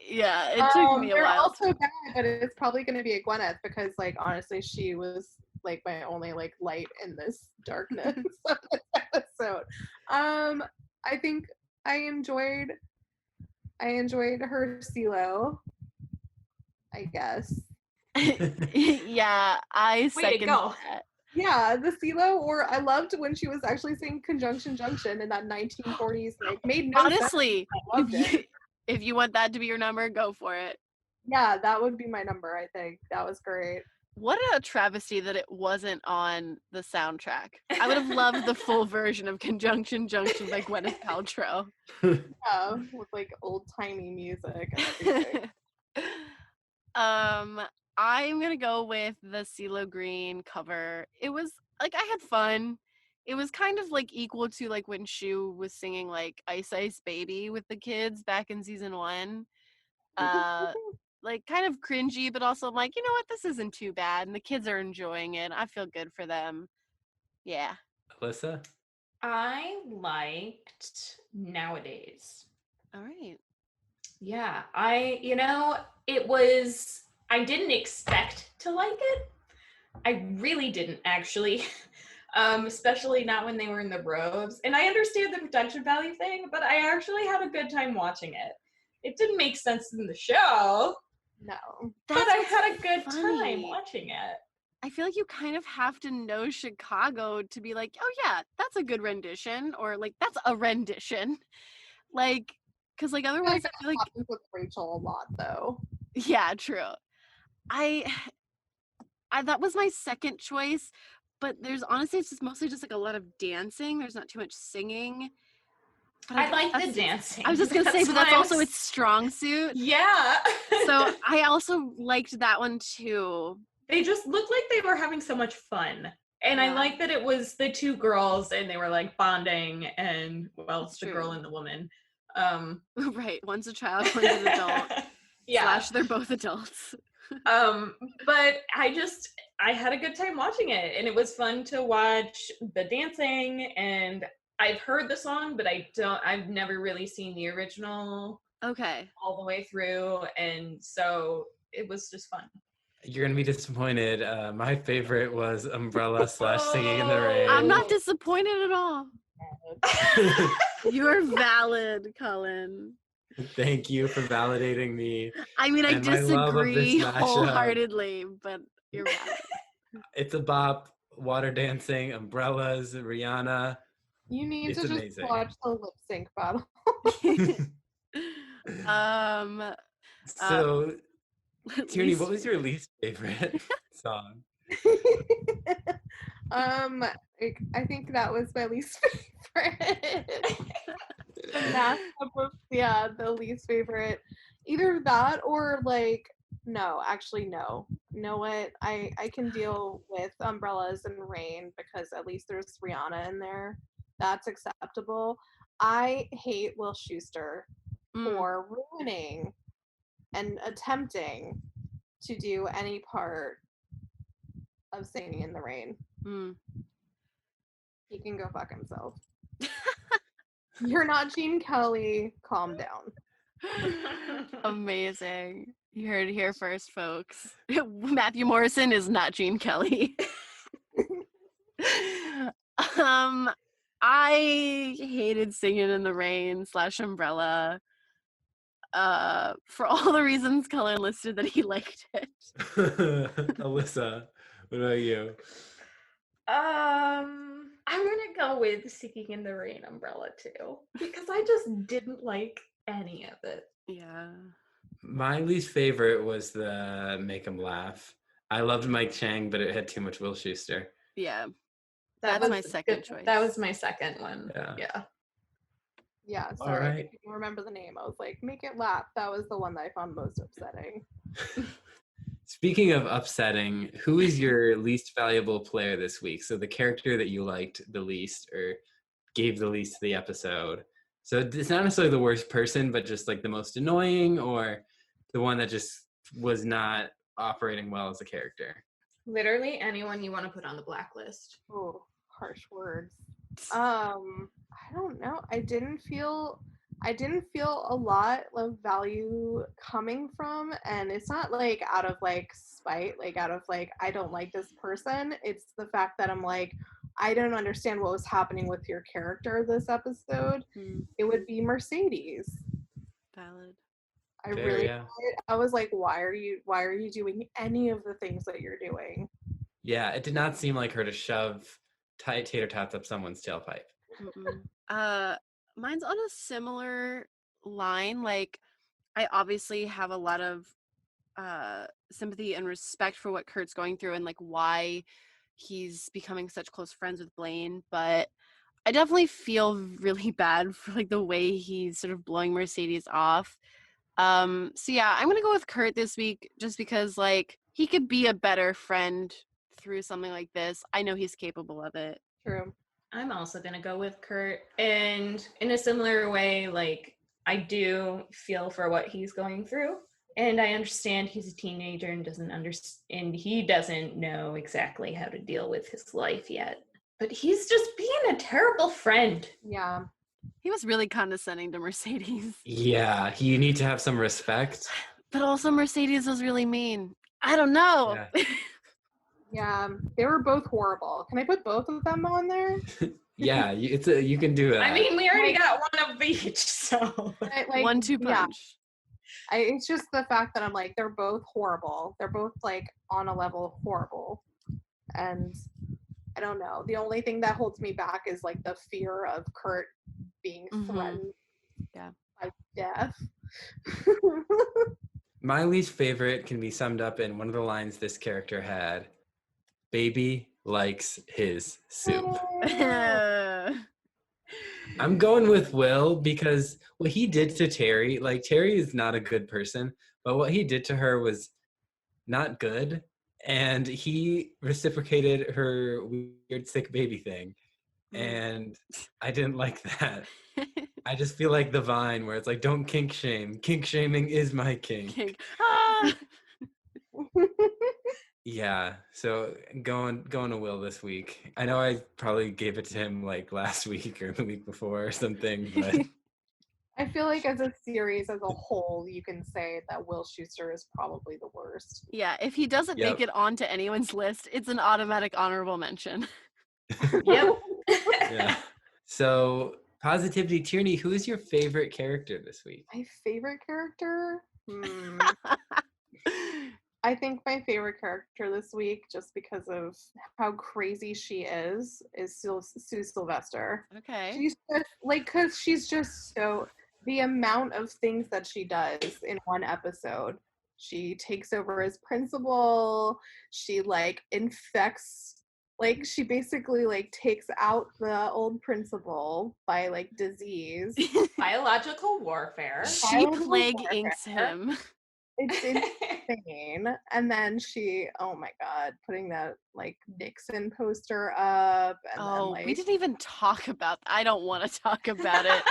Yeah, it took me a they're while. all so bad, but it's probably going to be a Gwyneth because, like, honestly, she was like my only like light in this darkness of this episode. I think I enjoyed her CeeLo, I guess. Yeah, I Way to second go. that. Yeah, the CeeLo, or I loved when she was actually saying Conjunction Junction in that 1940s, like, made no sense. Honestly, I loved it. if you want that to be your number, go for it. Yeah, that would be my number, I think. That was great. What a travesty that it wasn't on the soundtrack. I would have loved the full version of Conjunction Junction by Gwyneth Paltrow. Yeah, with like old-timey music and everything. I'm gonna go with the CeeLo Green cover. It was like, I had fun. It was kind of like equal to like when Shu was singing like Ice Ice Baby with the kids back in season 1. Like kind of cringy, but also I'm like, you know what, this isn't too bad, and the kids are enjoying it. I feel good for them. Yeah. Alyssa? I liked Nowadays. All right. Yeah, I didn't expect to like it. I really didn't actually. Especially not when they were in the robes. And I understand the production value thing, but I actually had a good time watching it. It didn't make sense in the show. No. But I had a good time funny. watching it. I feel like you kind of have to know Chicago to be like, oh yeah, that's a good rendition, or like that's a rendition. Like, because like otherwise I feel like happens with Rachel a lot though. yeah, true. I that was my second choice, but there's honestly, it's just mostly just like a lot of dancing. There's not too much singing. But I like the that's- dancing. I was just gonna say, but that's why also I'm its strong suit. Yeah. So I also liked that one too. They just looked like they were having so much fun. And I Yeah. like that it was the two girls and they were like bonding, and well, it's That's the true. girl and the woman. Right, one's a child, one's an adult. Yeah. / they're both adults. But I had a good time watching it, and it was fun to watch the dancing, and I've heard the song, but I've never really seen the original Okay. all the way through, and so it was just fun. You're gonna be disappointed. My favorite was Umbrella / Singing in the Rain. I'm not disappointed at all. You're valid, Cullen. Thank you for validating me. I mean, I And my love of this disagree mashup. wholeheartedly, but you're valid. It's a bop. Water dancing, umbrellas, Rihanna. You need It's to just amazing. watch the lip sync battle. So, Tierney, least- what was your least favorite song? I think that was my least favorite. The least favorite. Either that or like no, actually no. You know what? I can deal with umbrellas and rain because at least there's Rihanna in there. That's acceptable. I hate Will Schuester for ruining and attempting to do any part of Singing in the Rain. He can go fuck himself. You're not Gene Kelly. Calm down. Amazing. You heard it here first, folks. Matthew Morrison is not Gene Kelly. I hated Singing in the Rain / Umbrella. For all the reasons Cullen listed that he liked it. Alyssa, what about you? I'm gonna go with Singing in the Rain Umbrella too, because I just didn't like any of it. Yeah. My least favorite was the Make 'em Laugh. I loved Mike Chang, but it had too much Will Schuester. Yeah. That That's my was second good- choice. That was my second one. Yeah. Yeah, All sorry. right. I didn't remember the name. I was like, make it laugh. That was the one that I found most upsetting. Speaking of upsetting, who is your least valuable player this week? So the character that you liked the least or gave the least to the episode. So it's not necessarily the worst person, but just like the most annoying or the one that just was not operating well as a character. Literally anyone you want to put on the blacklist. Oh, harsh words. I don't know. I didn't feel a lot of value coming from, and it's not like out of like spite, like out of like I don't like this person. It's the fact that I'm like I don't understand what was happening with your character this episode. It would be Mercedes. Valid. I Fair, really yeah. I was like, why are you doing any of the things that you're doing? Yeah, it did not seem like her to shove tater tots up someone's tailpipe. Mine's on a similar line. Like, I obviously have a lot of sympathy and respect for what Kurt's going through and like why he's becoming such close friends with Blaine, but I definitely feel really bad for like the way he's sort of blowing Mercedes off. So yeah, I'm gonna go with Kurt this week just because like he could be a better friend through something like this. I know he's capable of it. True. I'm also going to go with Kurt. And in a similar way, like, I do feel for what he's going through. And I understand he's a teenager and doesn't understand, he doesn't know exactly how to deal with his life yet. But he's just being a terrible friend. Yeah. He was really condescending to Mercedes. Yeah, you need to have some respect. But also Mercedes was really mean. I don't know. Yeah. Yeah, they were both horrible. Can I put both of them on there? Yeah, you can do that. I mean, we already got one of each, so. Like, 1-2 punch. yeah. It's just the fact that I'm like, they're both horrible. They're both like on a level horrible. And I don't know. The only thing that holds me back is like the fear of Kurt being threatened by death. My least favorite can be summed up in one of the lines this character had. Baby likes his soup. I'm going with Will because what he did to Terry, like Terry is not a good person, but what he did to her was not good. And he reciprocated her weird sick baby thing. And I didn't like that. I just feel like the Vine where it's like, don't kink shame. Kink shaming is my kink. Ah! Yeah, so going to Will this week. I know I probably gave it to him like last week or the week before or something, but I feel like as a series as a whole, you can say that Will Schuester is probably the worst. Yeah, if he doesn't make it onto anyone's list, it's an automatic honorable mention. Yep. Yeah. So Positivity Tierney, who is your favorite character this week? My favorite character? I think my favorite character this week, just because of how crazy she is Sue Sylvester. Okay. She's just, like, because she's just so, the amount of things that she does in one episode. She takes over as principal. She, like, infects, like, she basically, like, takes out the old principal by, like, disease. Biological warfare. She plague inks him. It's insane. And then she, oh my god, putting that like Nixon poster up. And then, like, we didn't even talk about that. I don't want to talk about it.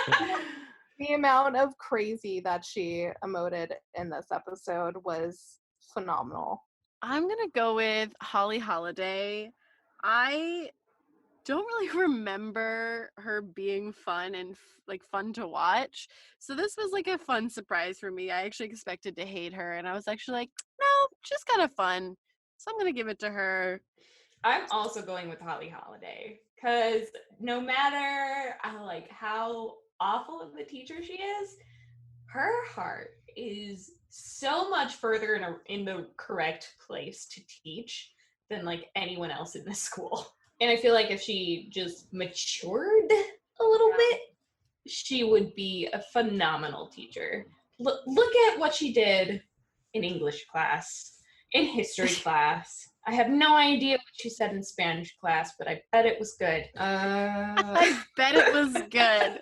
The amount of crazy that she emoted in this episode was phenomenal. I'm going to go with Holly Holliday. I don't really remember her being fun and like fun to watch. So this was like a fun surprise for me. I actually expected to hate her and I was actually like, no, she's kind of fun. So I'm going to give it to her. I'm also going with Holly Holliday because no matter how awful of a teacher she is, her heart is so much further in the correct place to teach than like anyone else in this school. And I feel like if she just matured a little bit, she would be a phenomenal teacher. Look at what she did in English class, in history class. I have no idea what she said in Spanish class, but I bet it was good. I bet it was good.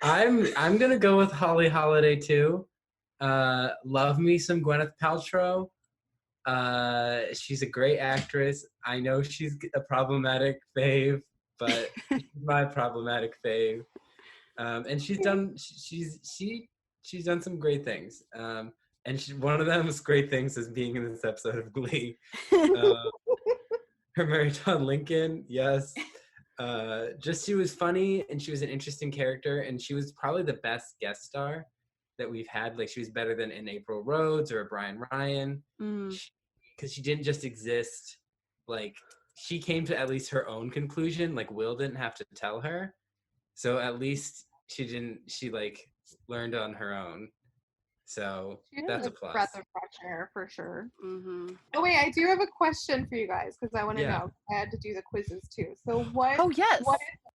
I'm gonna go with Holly Holliday too. Love me some Gwyneth Paltrow. She's a great actress. I know she's a problematic fave, but she's my problematic fave. And she's done some great things. And one of those great things is being in this episode of Glee. Her marathon Lincoln, yes. Just she was funny and she was an interesting character, and she was probably the best guest star that we've had. Like, she was better than an April Rhodes or a Brian Ryan, because she didn't just exist. Like, she came to at least her own conclusion. Like, Will didn't have to tell her, so at least she like learned on her own. So that's a plus. Breath of fresh air for sure. Mm-hmm. Oh wait, I do have a question for you guys because I want to know. I had to do the quizzes too. So what? Oh yes.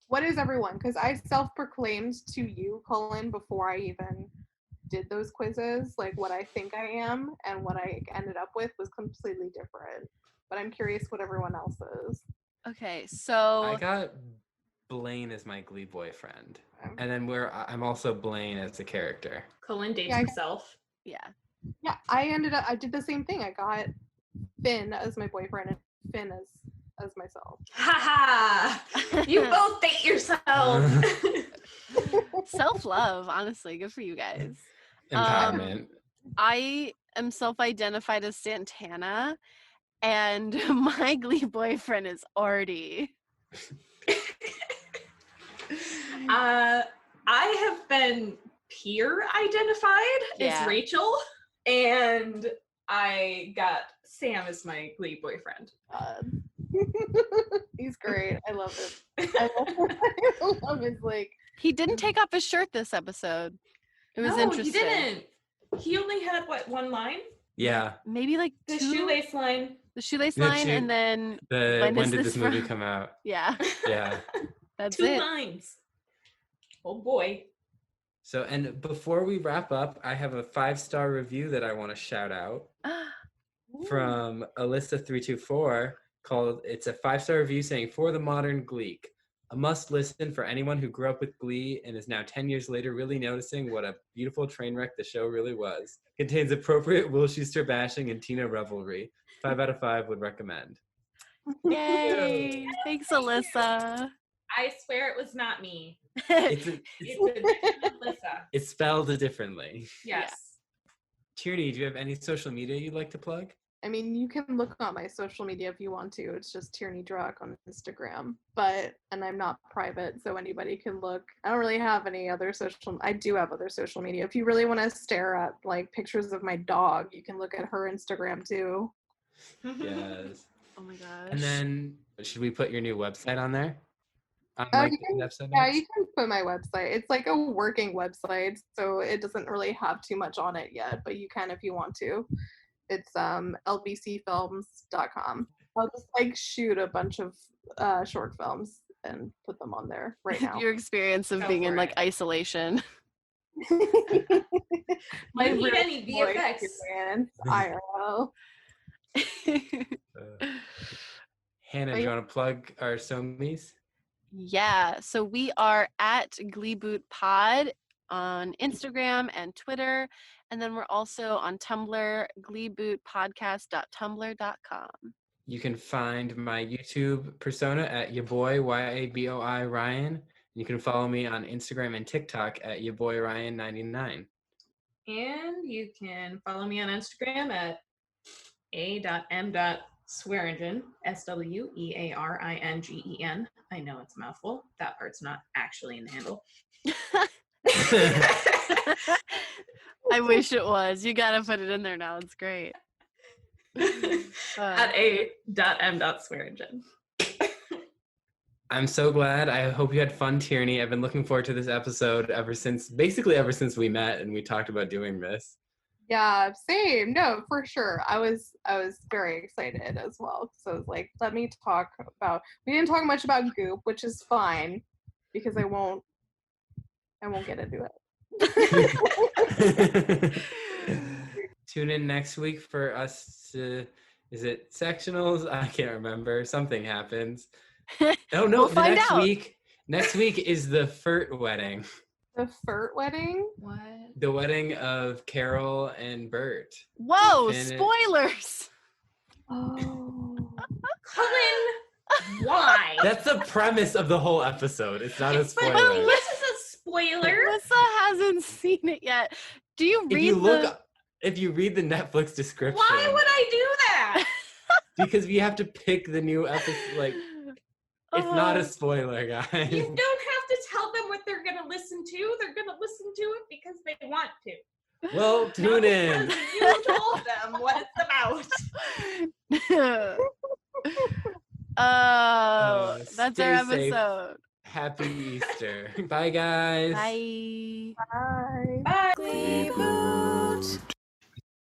What is everyone? Because I self-proclaimed to you, Cullen, before I even did those quizzes, like what I think I am and what I ended up with was completely different. But I'm curious what everyone else is. Okay, so I got Blaine as my Glee boyfriend, and then I'm also Blaine as a character. Cullen dates himself. Yeah, I did the same thing. I got Finn as my boyfriend and Finn as myself. Ha ha! You both date yourself. self-love, honestly, good for you guys. Empowerment. I am self-identified as Santana, and my Glee boyfriend is Artie. I have been peer identified as Rachel, and I got Sam as my Glee boyfriend. He's great. I love him. I love his like. He didn't take off his shirt this episode. It was interesting. He didn't. He only had one line? Yeah. Maybe like the two? shoelace line. The shoelace line, and then when did this movie come out? Yeah. Yeah. That's two lines. Oh boy. So, and before we wrap up, I have a 5-star review that I want to shout out from Allyssa324 called, it's a 5-star review saying, "For the modern Gleek, a must listen for anyone who grew up with Glee and is now 10 years later really noticing what a beautiful train wreck the show really was. Contains appropriate Will Schuester bashing and Tina revelry. 5 out of 5 would recommend." Yay! Thanks, Alyssa. I swear it was not me. It's a different Alyssa. It's spelled differently. Yes. Tierney, do you have any social media you'd like to plug? I mean, you can look on my social media if you want to. It's just Tierney Drach on Instagram. And I'm not private, so anybody can look. I don't really have any other I do have other social media. If you really want to stare at like pictures of my dog, you can look at her Instagram too. Yes. Oh my gosh. And then, should we put your new website on there? You can put my website. It's like a working website, so it doesn't really have too much on it yet, but you can if you want to. It's lbcfilms.com. I'll just like shoot a bunch of short films and put them on there right now. Your experience of being in like isolation. My need any VFX IRL. Hannah, do you want to plug our somies? Yeah, so we are at Gleeboot Pod on Instagram and Twitter, and then we're also on Tumblr, gleebootpodcast.tumblr.com. You can find my YouTube persona at yaboy, YABOI Ryan. You can follow me on Instagram and TikTok at yaboyryan99. And you can follow me on Instagram at a.m.swearingen, SWEARINGEN. I know it's a mouthful. That part's not actually in the handle. I wish it was. You gotta put it in there now. It's great. At a.m.swearingen. I'm so glad. I hope you had fun, Tierney. I've been looking forward to this episode ever since we met and we talked about doing this. Yeah, same. No, for sure. I was very excited as well. So I was like, let me talk about. We didn't talk much about Goop, which is fine because I won't get into it. Tune in next week for us to. Is it sectionals? I can't remember. Something happens. Oh no! We'll find out. Next week is the Furt wedding. The Furt wedding? What? The wedding of Carol and Bert. Whoa, Finn- spoilers! Oh. Cullen, why? That's the premise of the whole episode. It's not a But spoiler. this is a spoiler. Alyssa hasn't seen it yet. Do you read If you read the Netflix description, Why would I do that? because we have to pick the new episode. Like, it's not a spoiler, guys. You don't have to tell them what they're gonna listen to. They're gonna listen to it because they want to. Well, tune in. Because you told them what it's about. Oh, that's our stay safe. episode. Happy Easter. Bye, guys. Bye. Bye. Bye. Gleeboot.